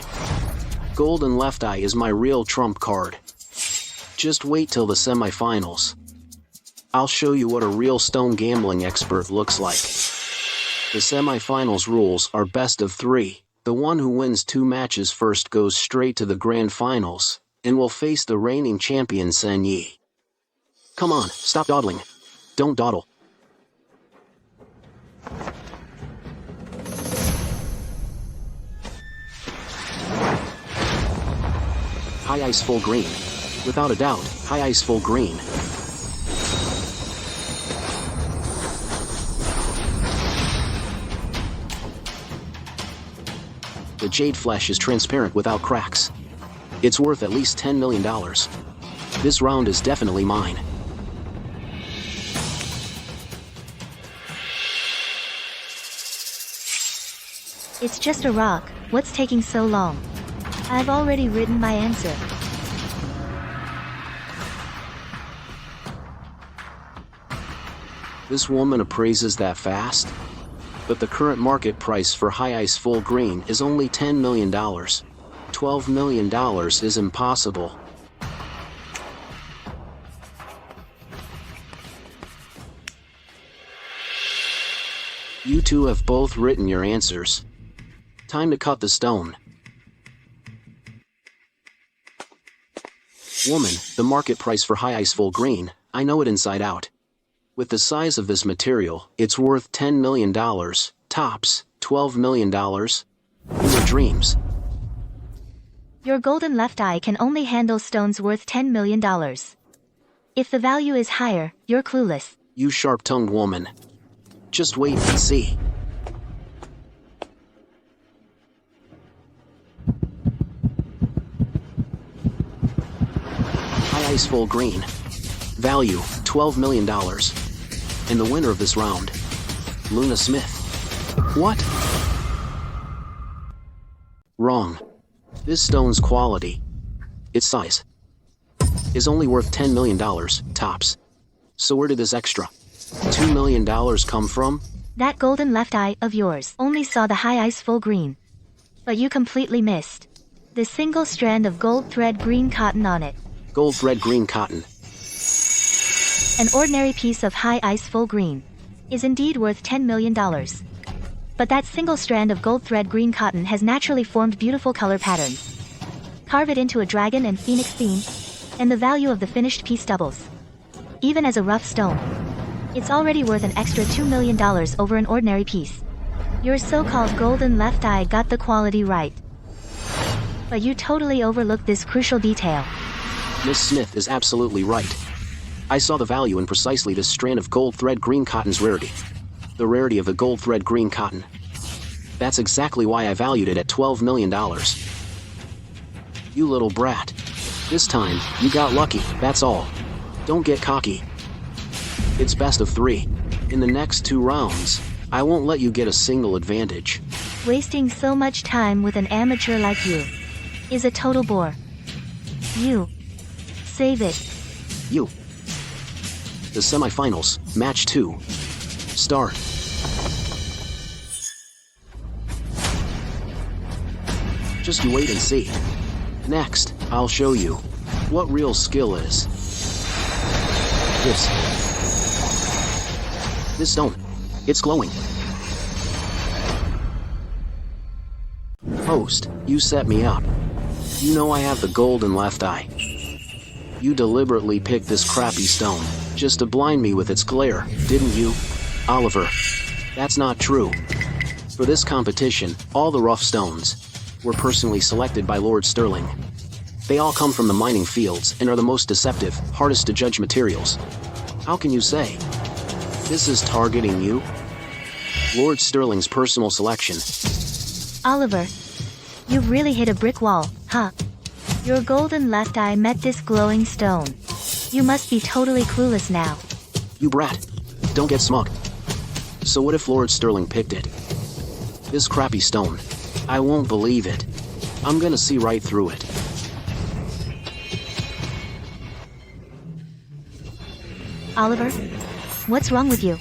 Golden left eye is my real trump card. Just wait till the semifinals. I'll show you what a real stone gambling expert looks like. The semifinals rules are best of 3. The one who wins 2 matches first goes straight to the grand finals, and will face the reigning champion Sen Yi. Come on, stop dawdling. Don't dawdle. High ice full green. Without a doubt, high ice full green. The jade flesh is transparent without cracks. It's worth at least $10 million. This round is definitely mine. It's just a rock. What's taking so long? I've already written my answer. This woman appraises that fast? But the current market price for high ice full green is only $10 million. $12 million is impossible. You two have both written your answers. Time to cut the stone. Woman, the market price for high ice full green, I know it inside out. With the size of this material, it's worth $10 million, tops, $12 million. In your dreams. Your golden left eye can only handle stones worth $10 million. If the value is higher, you're clueless. You sharp-tongued woman. Just wait and see. High ice full green. Value, $12 million. And the winner of this round, Luna Smith. What? Wrong. This stone's quality, its size, is only worth $10 million, tops. So where did this extra $2 million come from? That golden left eye of yours only saw the high ice full green. But you completely missed the single strand of gold thread green cotton on it. Gold thread green cotton. An ordinary piece of high ice full green is indeed worth $10 million. But that single strand of gold thread green cotton has naturally formed beautiful color patterns. Carve it into a dragon and phoenix theme, and the value of the finished piece doubles. Even as a rough stone, it's already worth an extra $2 million over an ordinary piece. Your so-called golden left eye got the quality right. But you totally overlooked this crucial detail. Miss Smith is absolutely right. I saw the value in precisely this strand of gold thread green cotton's rarity. The rarity of the gold thread green cotton. That's exactly why I valued it at $12 million. You little brat. This time, you got lucky, that's all. Don't get cocky. It's best of 3. In the next 2 rounds, I won't let you get a single advantage. Wasting so much time with an amateur like you is a total bore. You. Save it. You. The semifinals, match 2. Start. Just you wait and see. Next, I'll show you what real skill is. This stone. It's glowing. Host, you set me up. You know I have the golden left eye. You deliberately picked this crappy stone just to blind me with its glare, didn't you? Oliver, that's not true. For this competition, all the rough stones were personally selected by Lord Sterling. They all come from the mining fields and are the most deceptive, hardest to judge materials. How can you say this is targeting you? Lord Sterling's personal selection. Oliver, you've really hit a brick wall, huh? Your golden left eye met this glowing stone. You must be totally clueless now. You brat. Don't get smug. So what if Lord Sterling picked it? This crappy stone. I won't believe it. I'm gonna see right through it. Oliver? What's wrong with you?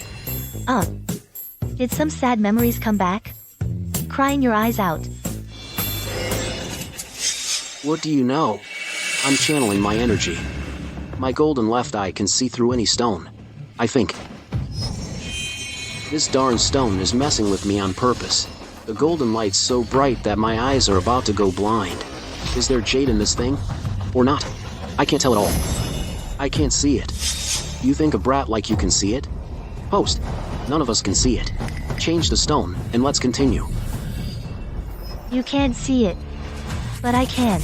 Did some sad memories come back? Crying your eyes out. What do you know? I'm channeling my energy. My golden left eye can see through any stone. I think. This darn stone is messing with me on purpose. The golden light's so bright that my eyes are about to go blind. Is there jade in this thing? Or not? I can't tell at all. I can't see it. You think a brat like you can see it? Host, none of us can see it. Change the stone, and let's continue. You can't see it. But I can.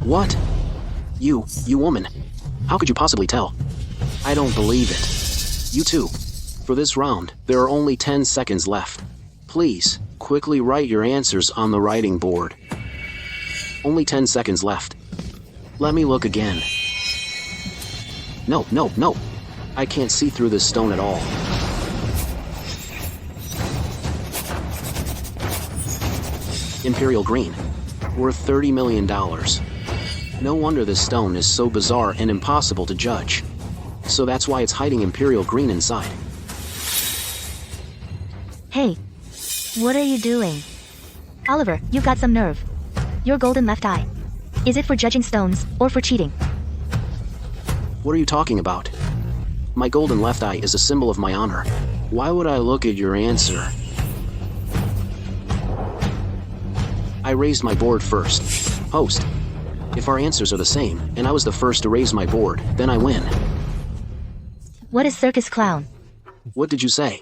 What? You woman. How could you possibly tell? I don't believe it. You too. For this round, there are only 10 seconds left. Please, quickly write your answers on the writing board. Only 10 seconds left. Let me look again. No. I can't see through this stone at all. Imperial green. Worth $30 million. No wonder this stone is so bizarre and impossible to judge. So that's why it's hiding imperial green inside. Hey. What are you doing? Oliver, you've got some nerve. Your golden left eye. Is it for judging stones, or for cheating? What are you talking about? My golden left eye is a symbol of my honor. Why would I look at your answer? I raised my board first. Host. If our answers are the same, and I was the first to raise my board, then I win. What is circus clown? What did you say?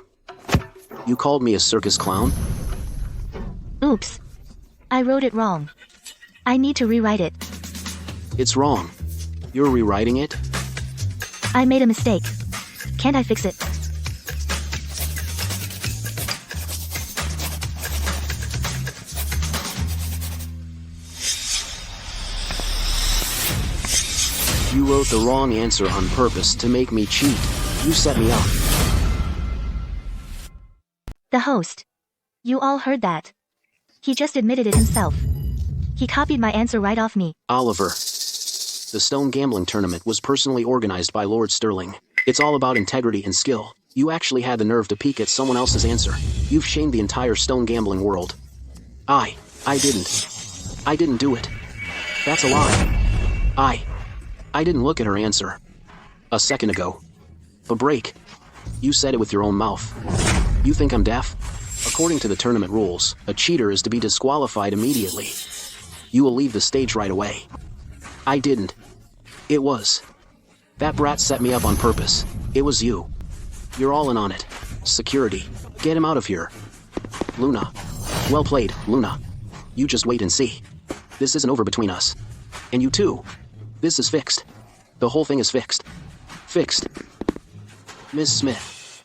You called me a circus clown? Oops. I wrote it wrong. I need to rewrite it. It's wrong. You're rewriting it? I made a mistake. Can't I fix it? You wrote the wrong answer on purpose to make me cheat. You set me up. The host. You all heard that. He just admitted it himself. He copied my answer right off me. Oliver. The Stone Gambling Tournament was personally organized by Lord Sterling. It's all about integrity and skill. You actually had the nerve to peek at someone else's answer. You've shamed the entire Stone Gambling world. I didn't do it. That's a lie. I didn't look at her answer. A second ago. But break. You said it with your own mouth. You think I'm deaf? According to the tournament rules, a cheater is to be disqualified immediately. You will leave the stage right away. I didn't. It was. That brat set me up on purpose. It was you. You're all in on it. Security. Get him out of here. Luna. Well played, Luna. You just wait and see. This isn't over between us. And you too. This is fixed. The whole thing is fixed. Fixed. Ms. Smith.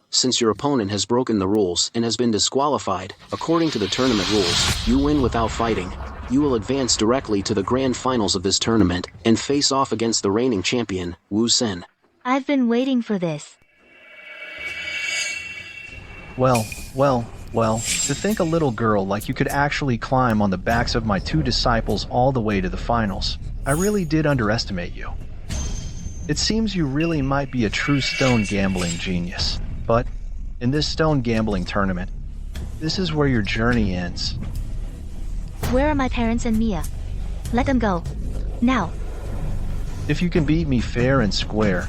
Since your opponent has broken the rules and has been disqualified, according to the tournament rules, you win without fighting. You will advance directly to the grand finals of this tournament and face off against the reigning champion, Wu Sen. I've been waiting for this. Well, to think a little girl like you could actually climb on the backs of my two disciples all the way to the finals. I really did underestimate you. It seems you really might be a true stone gambling genius. But, in this stone gambling tournament, this is where your journey ends. Where are my parents and Mia? Let them go. Now. If you can beat me fair and square,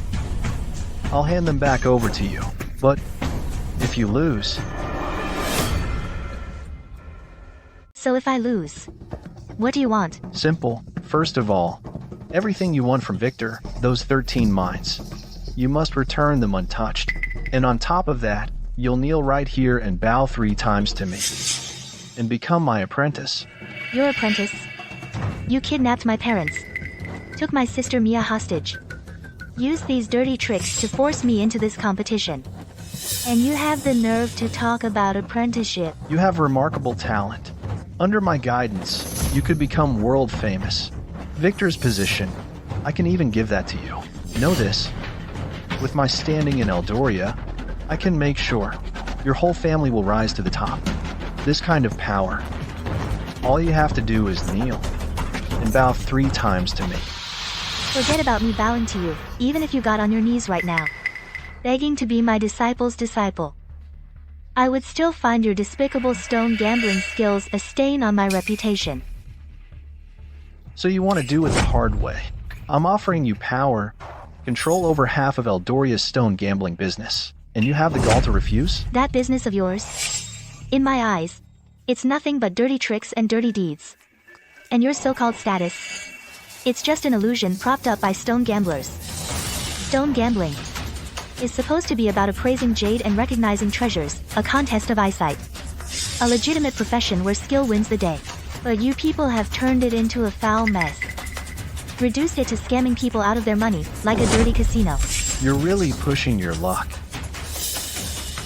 I'll hand them back over to you. But, if you lose... So if I lose, what do you want? Simple. First of all, everything you won from Victor, those 13 mines, you must return them untouched. And on top of that, you'll kneel right here and bow 3 times to me. And become my apprentice. Your apprentice? You kidnapped my parents. Took my sister Mia hostage. Used these dirty tricks to force me into this competition. And you have the nerve to talk about apprenticeship. You have remarkable talent. Under my guidance, you could become world famous. Victor's position, I can even give that to you. Know this. With my standing in Eldoria, I can make sure your whole family will rise to the top. This kind of power. All you have to do is kneel and bow 3 times to me. Forget about me bowing to you, even if you got on your knees right now. Begging to be my disciple's disciple. I would still find your despicable stone gambling skills a stain on my reputation. So you want to do it the hard way. I'm offering you power, control over half of Eldoria's stone gambling business, and you have the gall to refuse? That business of yours? In my eyes, it's nothing but dirty tricks and dirty deeds. And your so-called status? It's just an illusion propped up by stone gamblers. Stone gambling is supposed to be about appraising jade and recognizing treasures, a contest of eyesight. A legitimate profession where skill wins the day. But you people have turned it into a foul mess. Reduced it to scamming people out of their money, like a dirty casino. You're really pushing your luck.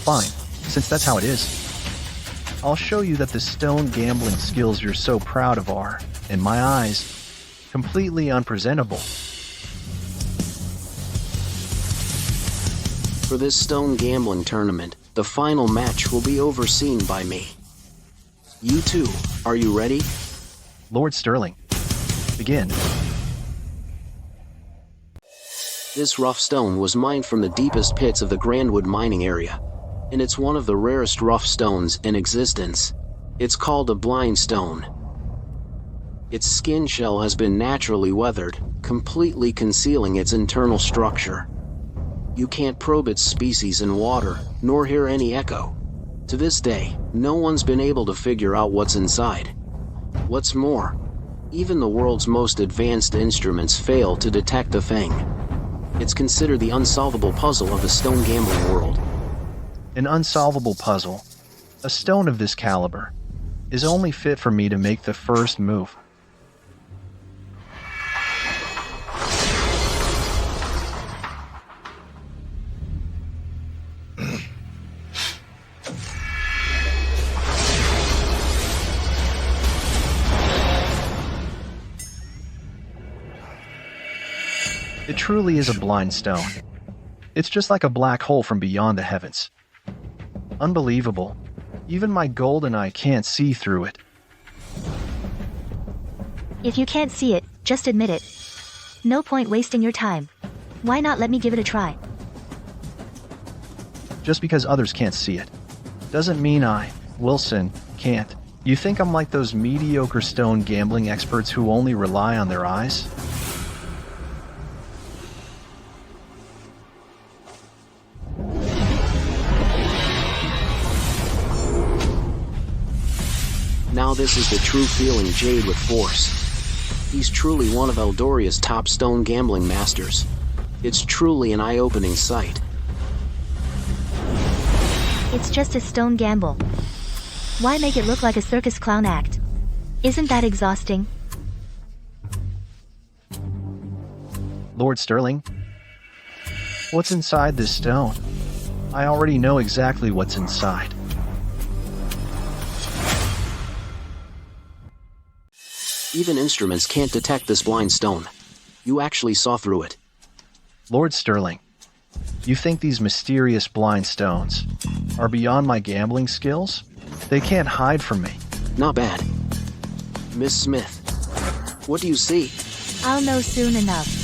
Fine, since that's how it is. I'll show you that the stone gambling skills you're so proud of are, in my eyes, completely unpresentable. For this stone gambling tournament, the final match will be overseen by me. You two, are you ready? Lord Sterling, begin. This rough stone was mined from the deepest pits of the Grandwood mining area, and it's one of the rarest rough stones in existence. It's called a blind stone. Its skin shell has been naturally weathered, completely concealing its internal structure. You can't probe its species in water, nor hear any echo. To this day, no one's been able to figure out what's inside. What's more, even the world's most advanced instruments fail to detect the thing. It's considered the unsolvable puzzle of the stone gambling world. An unsolvable puzzle, a stone of this caliber, is only fit for me to make the first move. It truly is a blind stone. It's just like a black hole from beyond the heavens. Unbelievable. Even my golden eye can't see through it. If you can't see it, just admit it. No point wasting your time. Why not let me give it a try? Just because others can't see it doesn't mean I, Wilson, can't. You think I'm like those mediocre stone gambling experts who only rely on their eyes? Now this is the true feeling Jade with force. He's truly one of Eldoria's top stone gambling masters. It's truly an eye-opening sight. It's just a stone gamble. Why make it look like a circus clown act? Isn't that exhausting? Lord Sterling? What's inside this stone? I already know exactly what's inside. Even instruments can't detect this blind stone. You actually saw through it. Lord Sterling, you think these mysterious blind stones are beyond my gambling skills? They can't hide from me. Not bad. Miss Smith, what do you see? I'll know soon enough.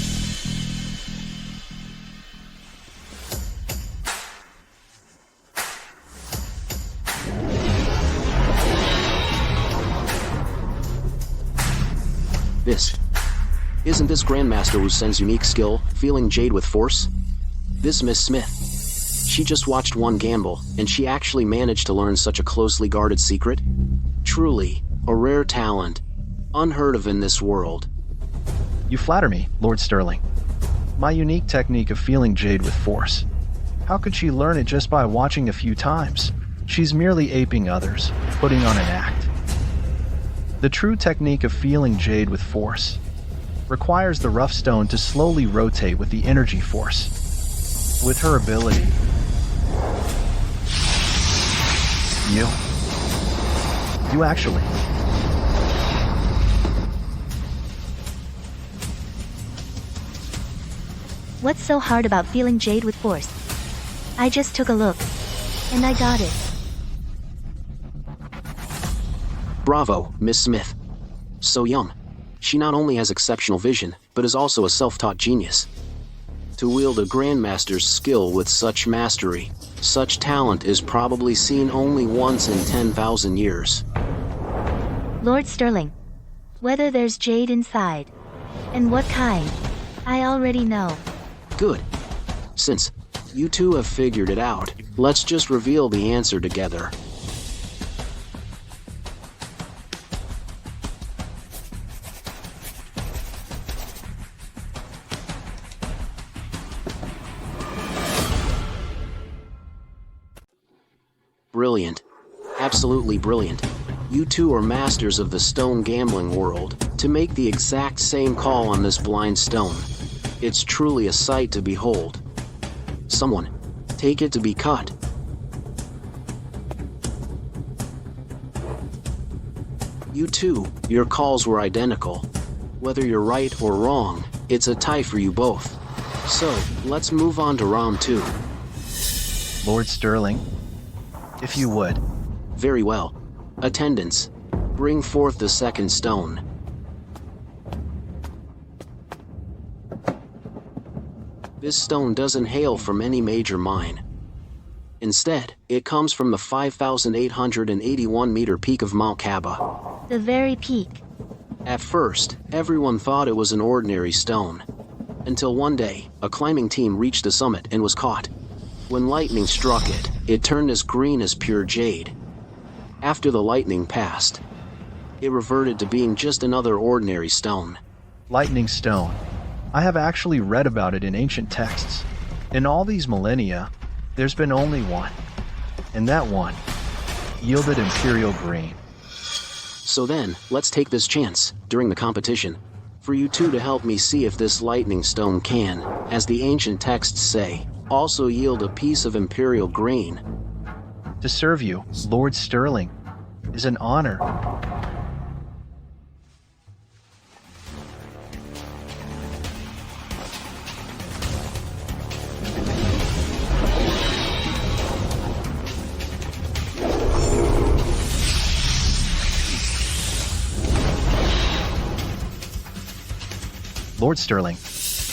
Isn't this Grandmaster Wusen's unique skill, feeling Jade with force? This Miss Smith. She just watched one gamble, and she actually managed to learn such a closely guarded secret? Truly, a rare talent, unheard of in this world. You flatter me, Lord Sterling. My unique technique of feeling Jade with force. How could she learn it just by watching a few times? She's merely aping others, putting on an act. The true technique of feeling Jade with force requires the rough stone to slowly rotate with the energy force. With her ability, you actually. What's so hard about feeling Jade with force? I just took a look, and I got it. Bravo, Miss Smith. So young. She not only has exceptional vision, but is also a self-taught genius. To wield a Grandmaster's skill with such mastery, such talent is probably seen only once in 10,000 years. Lord Sterling, whether there's jade inside, and what kind, I already know. Good. Since you two have figured it out, let's just reveal the answer together. Brilliant. Absolutely brilliant. You two are masters of the stone gambling world, to make the exact same call on this blind stone. It's truly a sight to behold. Someone, take it to be cut. You two, your calls were identical. Whether you're right or wrong, it's a tie for you both. So, let's move on to round 2. Lord Sterling, if you would. Very well. Attendants, bring forth the second stone. This stone doesn't hail from any major mine. Instead, it comes from the 5,881-meter peak of Mount Kaba. The very peak. At first, everyone thought it was an ordinary stone. Until one day, a climbing team reached the summit and was caught. When lightning struck it, it turned as green as pure jade. After the lightning passed, it reverted to being just another ordinary stone. Lightning stone. I have actually read about it in ancient texts. In all these millennia, there's been only one. And that one yielded imperial green. So then, let's take this chance, during the competition, for you two to help me see if this lightning stone can, as the ancient texts say, also yield a piece of imperial green. To serve you, Lord Sterling, is an honor. Lord Sterling,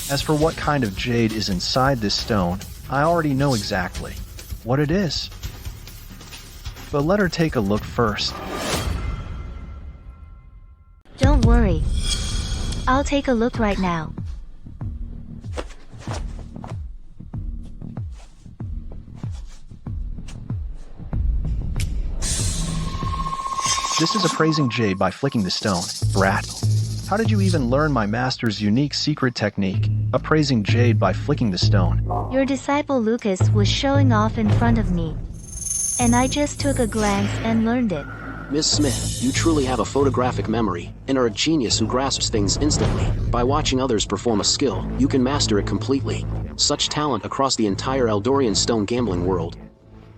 as for what kind of jade is inside this stone, I already know exactly what it is. But let her take a look first. Don't worry. I'll take a look right now. This is appraising jade by flicking the stone, brat. How did you even learn my master's unique secret technique, appraising jade by flicking the stone? Your disciple Lucas was showing off in front of me, and I just took a glance and learned it. Miss Smith, you truly have a photographic memory, and are a genius who grasps things instantly. By watching others perform a skill, you can master it completely. Such talent across the entire Eldorian stone gambling world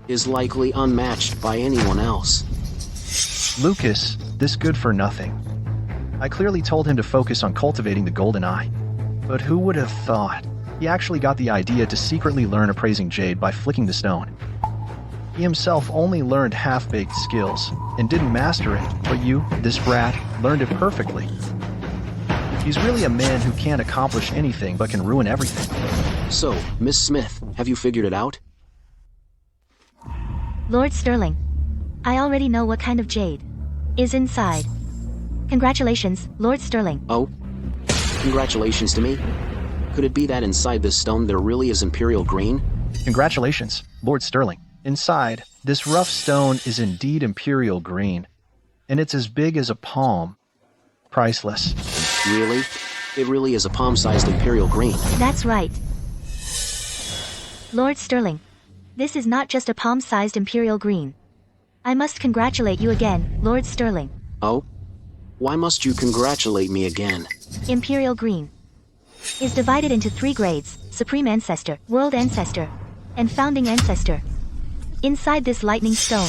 is likely unmatched by anyone else. Lucas, this good for nothing. I clearly told him to focus on cultivating the golden eye. But who would have thought? He actually got the idea to secretly learn appraising jade by flicking the stone. He himself only learned half-baked skills, and didn't master it, but you, this brat, learned it perfectly. He's really a man who can't accomplish anything but can ruin everything. So, Miss Smith, have you figured it out? Lord Sterling, I already know what kind of jade is inside. Congratulations, Lord Sterling. Oh? Congratulations to me? Could it be that inside this stone there really is imperial green? Congratulations, Lord Sterling. Inside, this rough stone is indeed imperial green, and it's as big as a palm. Priceless. Really? It really is a palm-sized imperial green. That's right. Lord Sterling, this is not just a palm-sized imperial green. I must congratulate you again, Lord Sterling. Oh? Why must you congratulate me again? Imperial green is divided into 3 grades: Supreme Ancestor, World Ancestor, and Founding Ancestor. Inside this lightning stone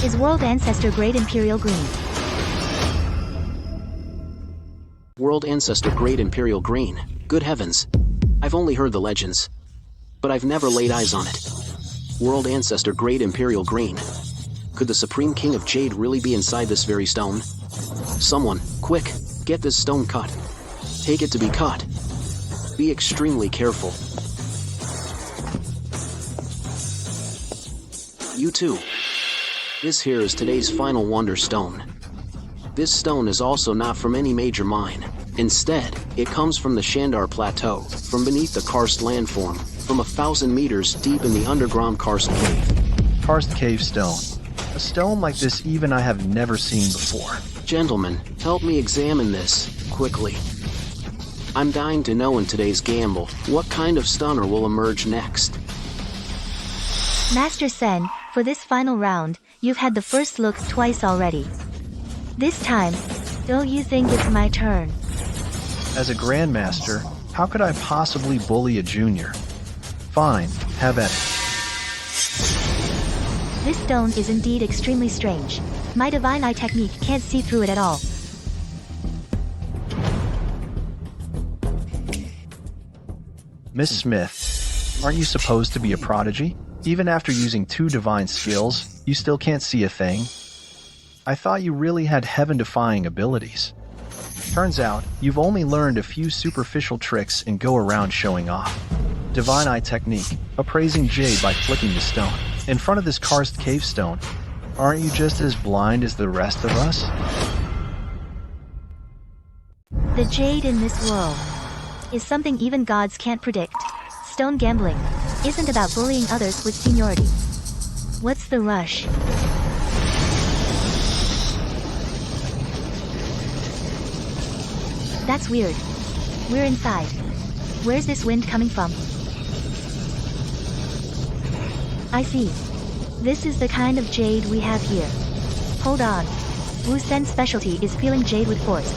is World Ancestor grade Imperial green. World Ancestor Grade Imperial Green. Good heavens. I've only heard the legends, but I've never laid eyes on it. World Ancestor Grade Imperial Green. Could the Supreme King of Jade really be inside this very stone? Someone, quick, get this stone cut. Take it to be cut. Be extremely careful. You too. This here is today's final wonder stone. This stone is also not from any major mine. Instead, it comes from the Shandar Plateau, from beneath the karst landform, from 1,000 meters deep in the underground karst cave. Karst cave stone. A stone like this even I have never seen before. Gentlemen, help me examine this, quickly. I'm dying to know in today's gamble, what kind of stunner will emerge next. Master Sen, for this final round, you've had the first look twice already. This time, don't you think it's my turn? As a grandmaster, how could I possibly bully a junior? Fine, have at it. This stone is indeed extremely strange. My divine eye technique can't see through it at all. Miss Smith, aren't you supposed to be a prodigy? Even after using 2 divine skills, you still can't see a thing? I thought you really had heaven-defying abilities. Turns out, you've only learned a few superficial tricks and go around showing off. Divine eye technique, appraising jade by flicking the stone. In front of this karst cave stone, aren't you just as blind as the rest of us? The jade in this world is something even gods can't predict. Stone gambling isn't about bullying others with seniority. What's the rush? That's weird. We're inside. Where's this wind coming from? I see. This is the kind of jade we have here. Hold on. Wu Sen's specialty is peeling jade with force.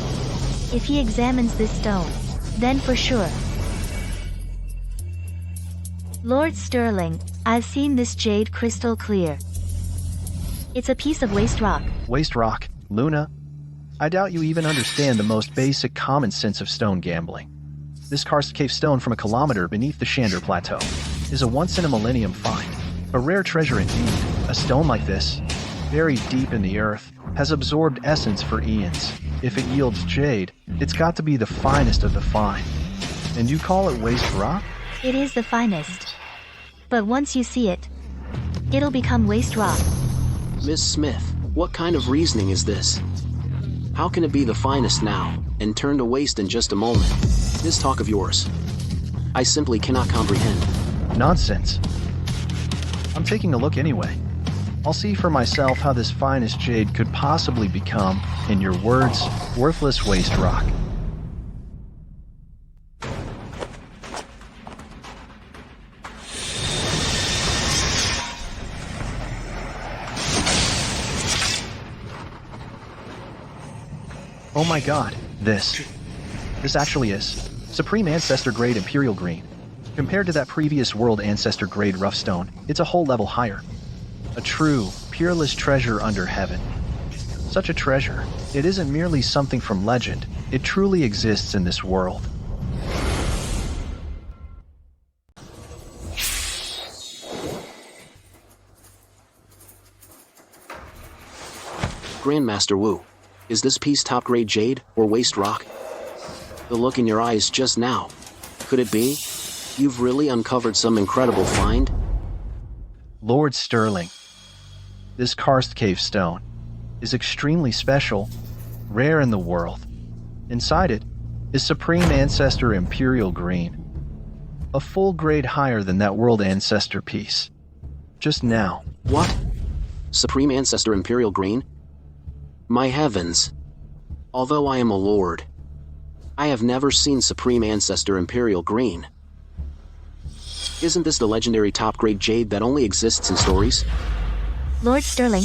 If he examines this stone, then for sure. Lord Sterling, I've seen this jade crystal clear. It's a piece of waste rock. Waste rock, Luna. I doubt you even understand the most basic common sense of stone gambling. This karst cave stone from a kilometer beneath the Shander Plateau is a once-in-a-millennium find. A rare treasure indeed. A stone like this, buried deep in the earth, has absorbed essence for eons. If it yields jade, it's got to be the finest of the fine. And you call it waste rock? It is the finest. But once you see it, it'll become waste rock. Miss Smith, what kind of reasoning is this? How can it be the finest now, and turn to waste in just a moment? This talk of yours, I simply cannot comprehend. Nonsense. I'm taking a look anyway. I'll see for myself how this finest jade could possibly become, in your words, worthless waste rock. Oh my god, this actually is Supreme Ancestor Grade Imperial Green. Compared to that previous World Ancestor Grade Rough Stone, it's a whole level higher. A true, peerless treasure under heaven. Such a treasure, it isn't merely something from legend, it truly exists in this world. Grandmaster Wu, is this piece top-grade jade or waste rock? The look in your eyes just now. Could it be? You've really uncovered some incredible find? Lord Sterling, this karst cave stone is extremely special, rare in the world. Inside it is Supreme Ancestor Imperial Green, a full grade higher than that World Ancestor piece. Just now. What? Supreme Ancestor Imperial Green? My heavens. Although I am a lord, I have never seen Supreme Ancestor Imperial Green. Isn't this the legendary top-grade jade that only exists in stories? Lord Sterling,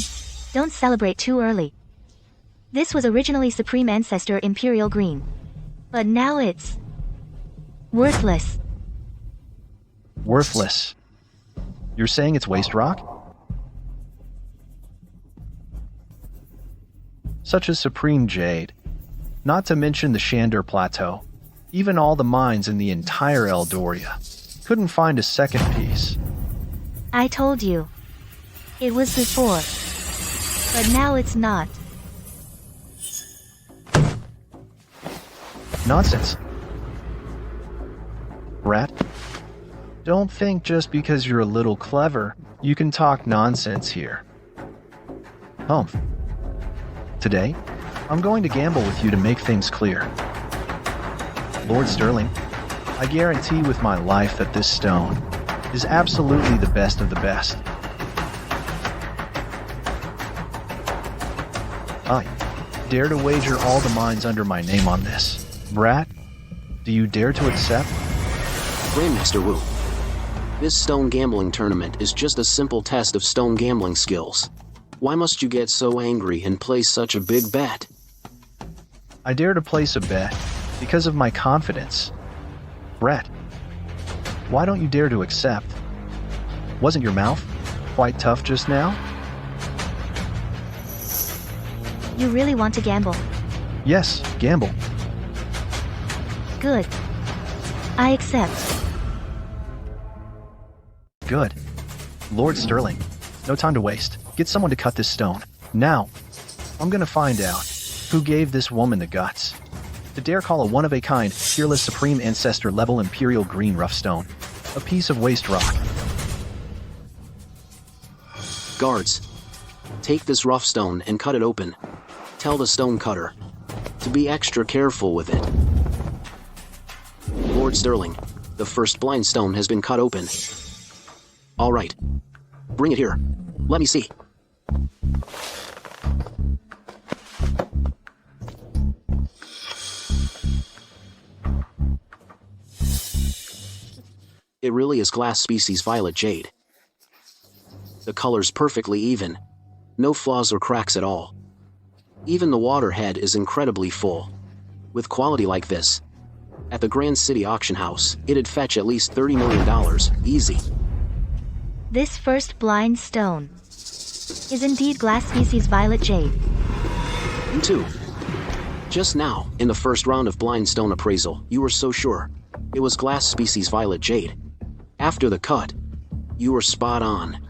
don't celebrate too early. This was originally Supreme Ancestor Imperial Green. But now it's worthless. Worthless. You're saying it's waste rock? Such as Supreme Jade, not to mention the Shander Plateau, even all the mines in the entire Eldoria, couldn't find a second piece. I told you. It was before. But now it's not. Nonsense. Rat, don't think just because you're a little clever, you can talk nonsense here. Humph. Today, I'm going to gamble with you to make things clear. Lord Sterling, I guarantee with my life that this stone is absolutely the best of the best. I dare to wager all the mines under my name on this. Brat, do you dare to accept? Grandmaster Wu, this stone gambling tournament is just a simple test of stone gambling skills. Why must you get so angry and place such a big bet? I dare to place a bet because of my confidence. Brett, why don't you dare to accept? Wasn't your mouth quite tough just now? You really want to gamble? Yes, gamble. Good. I accept. Good. Lord Sterling, no time to waste. Get someone to cut this stone. Now, I'm gonna find out who gave this woman the guts to dare call a one-of-a-kind, fearless Supreme Ancestor level Imperial Green rough stone a piece of waste rock. Guards, take this rough stone and cut it open. Tell the stone cutter to be extra careful with it. Lord Lord Sterling, the first blind stone has been cut open. All right. Bring it here. Let me see. It really is glass species violet jade. The color's perfectly even. No flaws or cracks at all. Even the water head is incredibly full. With quality like this, at the Grand City Auction House, it'd fetch at least $30 million, easy. This first blind stone is indeed glass species violet jade. You too. Just now, in the first round of blind stone appraisal, you were so sure. It was glass species violet jade. After the cut, you were spot on.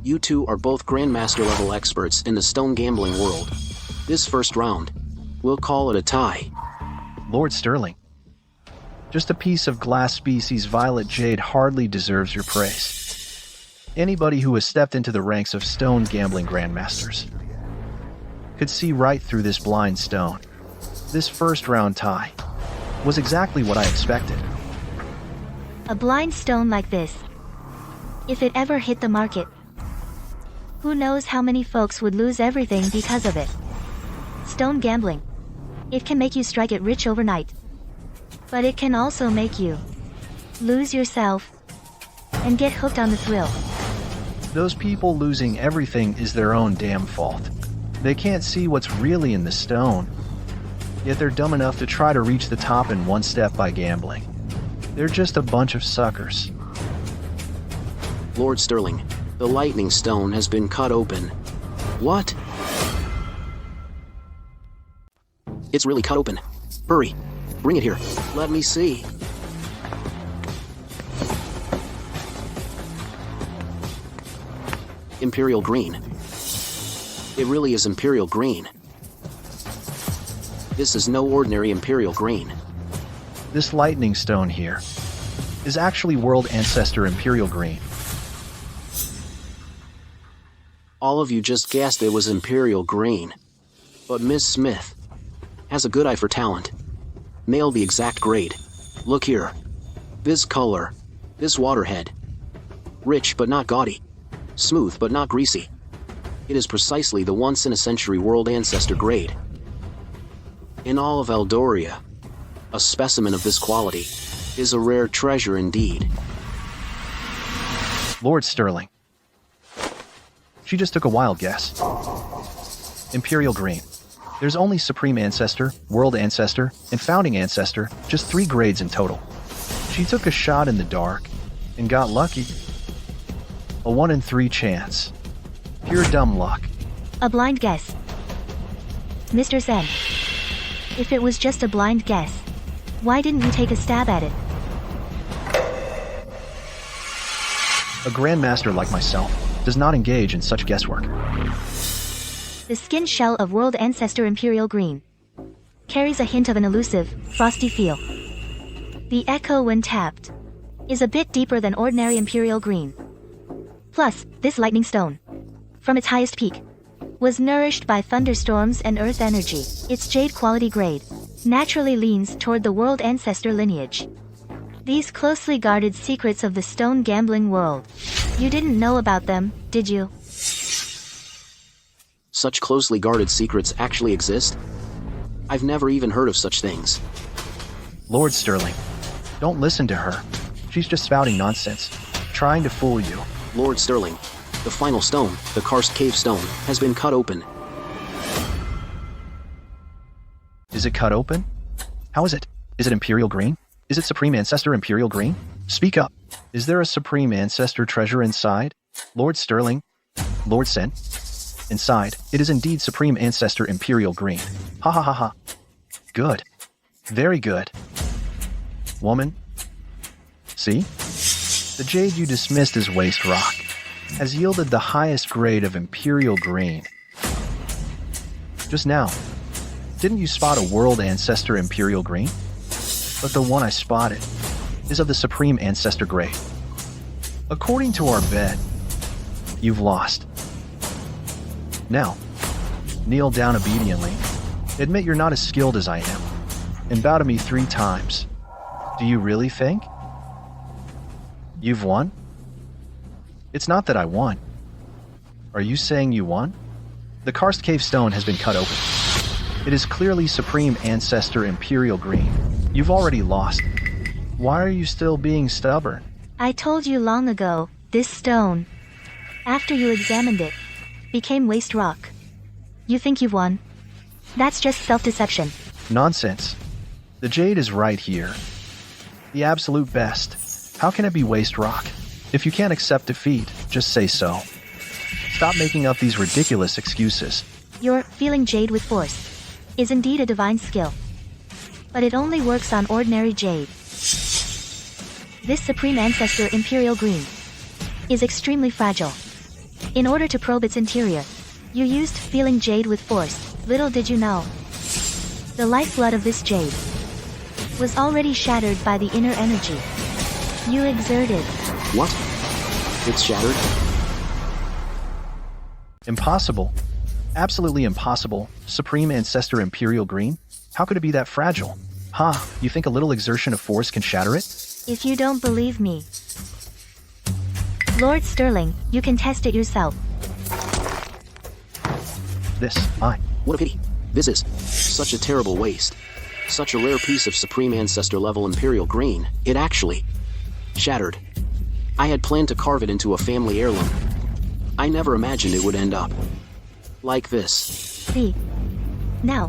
You two are both Grandmaster level experts in the stone gambling world. This first round, we'll call it a tie. Lord Sterling, just a piece of glass species violet jade hardly deserves your praise. Anybody who has stepped into the ranks of stone gambling grandmasters could see right through this blind stone. This first round tie was exactly what I expected. A blind stone like this, if it ever hit the market, who knows how many folks would lose everything because of it. Stone gambling. It can make you strike it rich overnight. But it can also make you lose yourself and get hooked on the thrill. Those people losing everything is their own damn fault. They can't see what's really in the stone. Yet they're dumb enough to try to reach the top in one step by gambling. They're just a bunch of suckers. Lord Sterling, the lightning stone has been cut open. What? It's really cut open. Hurry. Bring it here. Let me see. Imperial green. It really is imperial green. This is no ordinary imperial green. This lightning stone here is actually World Ancestor Imperial Green. All of you just guessed it was imperial green. But Miss Smith has a good eye for talent. Nailed the exact grade. Look here. This color. This waterhead. Rich but not gaudy. Smooth but not greasy. It is precisely the once-in-a-century World Ancestor grade. In all of Eldoria, a specimen of this quality is a rare treasure indeed. Lord Sterling. She just took a wild guess. Imperial Green. There's only Supreme Ancestor, World Ancestor, and Founding Ancestor, just 3 grades in total. She took a shot in the dark and got lucky. A 1 in 3 chance. Pure dumb luck. A blind guess. Mr. Zen, if it was just a blind guess, why didn't you take a stab at it? A grandmaster like myself does not engage in such guesswork. The skin shell of World Ancestor Imperial Green carries a hint of an elusive, frosty feel. The echo when tapped is a bit deeper than ordinary Imperial Green. Plus, this lightning stone, from its highest peak, was nourished by thunderstorms and earth energy. Its jade quality grade naturally leans toward the World Ancestor lineage. These closely guarded secrets of the stone gambling world. You didn't know about them, did you? Such closely guarded secrets actually exist? I've never even heard of such things. Lord Sterling, don't listen to her. She's just spouting nonsense, trying to fool you. Lord Sterling, the final stone, the Karst Cave Stone, has been cut open. Is it cut open? How is it? Is it Imperial Green? Is it Supreme Ancestor Imperial Green? Speak up. Is there a Supreme Ancestor treasure inside? Lord Sterling? Lord Sen? Inside, it is indeed Supreme Ancestor Imperial Green. Ha ha ha ha. Good. Very good. Woman? See? The jade you dismissed as waste rock has yielded the highest grade of Imperial Green. Just now, didn't you spot a World Ancestor Imperial Green? But the one I spotted is of the Supreme Ancestor grade. According to our bet, you've lost. Now, kneel down obediently, admit you're not as skilled as I am, and bow to me 3 times. Do you really think you've won? It's not that I won. Are you saying you won? The karst cave stone has been cut open. It is clearly Supreme Ancestor Imperial Green. You've already lost. Why are you still being stubborn? I told you long ago, this stone, after you examined it, became waste rock. You think you've won? That's just self-deception. Nonsense. The jade is right here. The absolute best. How can it be waste rock? If you can't accept defeat, just say so. Stop making up these ridiculous excuses. Your feeling jade with force is indeed a divine skill. But it only works on ordinary jade. This Supreme Ancestor Imperial Green is extremely fragile. In order to probe its interior, you used feeling jade with force. Little did you know, the lifeblood of this jade was already shattered by the inner energy you exerted. What? It's shattered? Impossible. Absolutely impossible. Supreme Ancestor Imperial Green? How could it be that fragile? You think a little exertion of force can shatter it? If you don't believe me, Lord Sterling, you can test it yourself. What a pity. This is such a terrible waste. Such a rare piece of Supreme Ancestor level Imperial Green. It actually shattered. I had planned to carve it into a family heirloom. I never imagined it would end up like this. See. Now,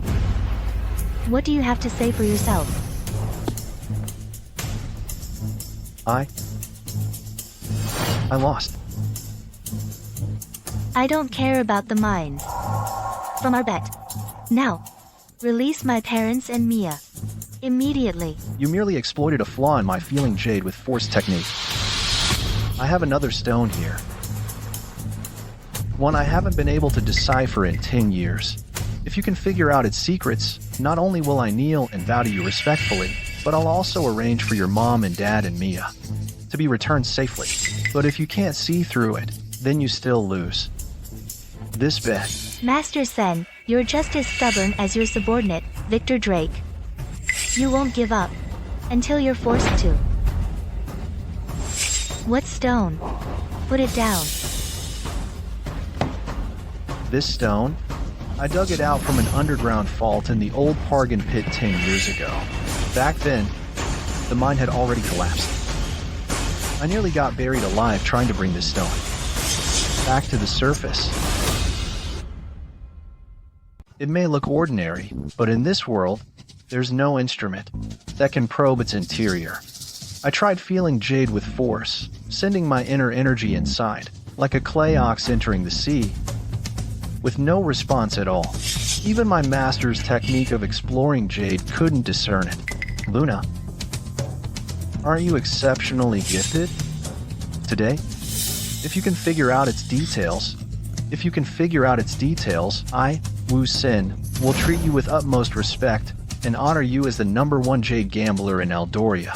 what do you have to say for yourself? I lost. I don't care about the mines. From our bet. Now, release my parents and Mia. Immediately. You merely exploited a flaw in my feeling jade with force technique. I have another stone here. One I haven't been able to decipher in 10 years. If you can figure out its secrets, not only will I kneel and bow to you respectfully, but I'll also arrange for your mom and dad and Mia to be returned safely. But if you can't see through it, then you still lose. This bet. Master Sen, you're just as stubborn as your subordinate, Victor Drake. You won't give up until you're forced to. What stone? Put it down. This stone? I dug it out from an underground fault in the old Pargan pit 10 years ago. Back then, the mine had already collapsed. I nearly got buried alive trying to bring this stone back to the surface. It may look ordinary, but in this world, there's no instrument that can probe its interior. I tried feeling jade with force, sending my inner energy inside, like a clay ox entering the sea, with no response at all. Even my master's technique of exploring jade couldn't discern it. Luna, aren't you exceptionally gifted today? If you can figure out its details, I, Wu Sin, will treat you with utmost respect and honor you as the #1 jade gambler in Eldoria.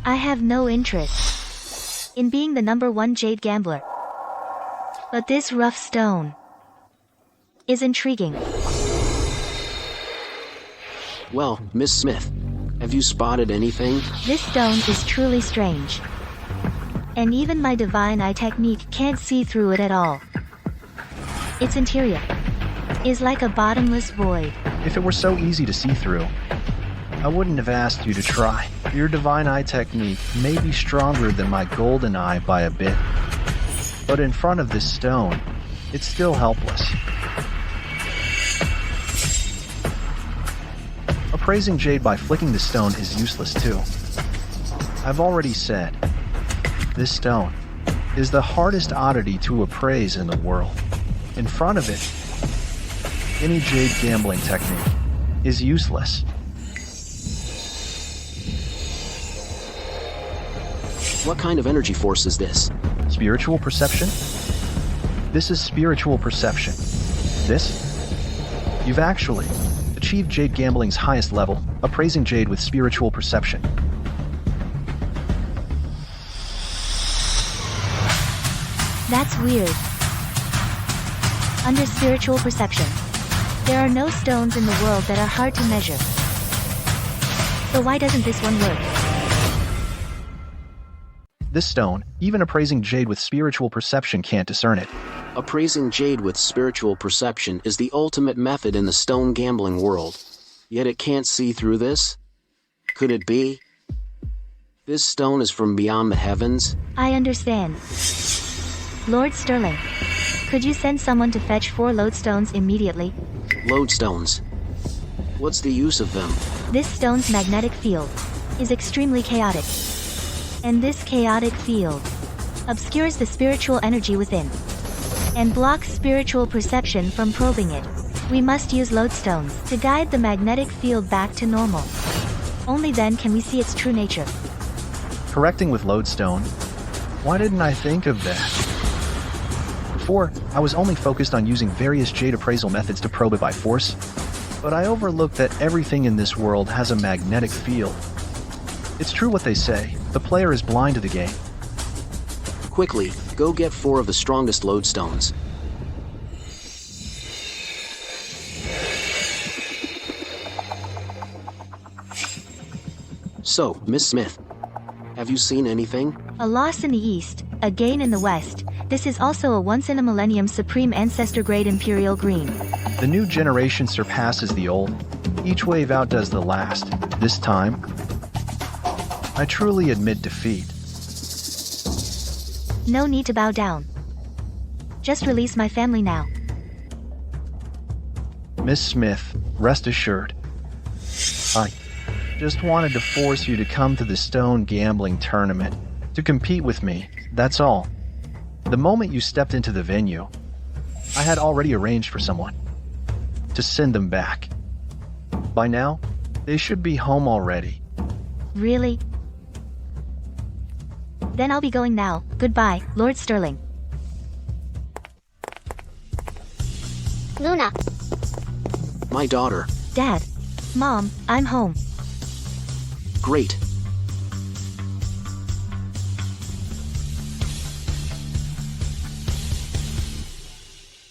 I have no interest in being the #1 jade gambler. But this rough stone is intriguing. Well, Miss Smith, have you spotted anything? This stone is truly strange. And even my divine eye technique can't see through it at all. Its interior is like a bottomless void. If it were so easy to see through, I wouldn't have asked you to try. Your divine eye technique may be stronger than my golden eye by a bit, but in front of this stone, it's still helpless. Appraising jade by flicking the stone is useless too. I've already said, this stone is the hardest oddity to appraise in the world. In front of it, any jade gambling technique is useless. What kind of energy force is this? Spiritual perception? This is spiritual perception. You've actually achieved jade gambling's highest level, appraising jade with spiritual perception. That's weird. Under spiritual perception, there are no stones in the world that are hard to measure. So why doesn't this one work? This stone, even appraising jade with spiritual perception can't discern it. Appraising jade with spiritual perception is the ultimate method in the stone gambling world. Yet it can't see through this? Could it be? This stone is from beyond the heavens? I understand. Lord Sterling, could you send someone to fetch 4 lodestones immediately? Lodestones. What's the use of them? This stone's magnetic field is extremely chaotic. And this chaotic field obscures the spiritual energy within and blocks spiritual perception from probing it. We must use lodestones to guide the magnetic field back to normal. Only then can we see its true nature. Correcting with lodestone. Why didn't I think of that? Before, I was only focused on using various jade appraisal methods to probe it by force, but I overlooked that everything in this world has a magnetic field. It's true what they say, the player is blind to the game. Quickly, go get 4 of the strongest lodestones. So, Miss Smith, have you seen anything? A loss in the east, a gain in the west. This is also a once-in-a-millennium Supreme Ancestor Grade Imperial Green. The new generation surpasses the old. Each wave outdoes the last. This time, I truly admit defeat. No need to bow down. Just release my family now. Miss Smith, rest assured. I just wanted to force you to come to the stone gambling tournament, to compete with me, that's all. The moment you stepped into the venue, I had already arranged for someone to send them back. By now, they should be home already. Really? Then I'll be going now. Goodbye, Lord Sterling. Luna. My daughter. Dad. Mom, I'm home. Great.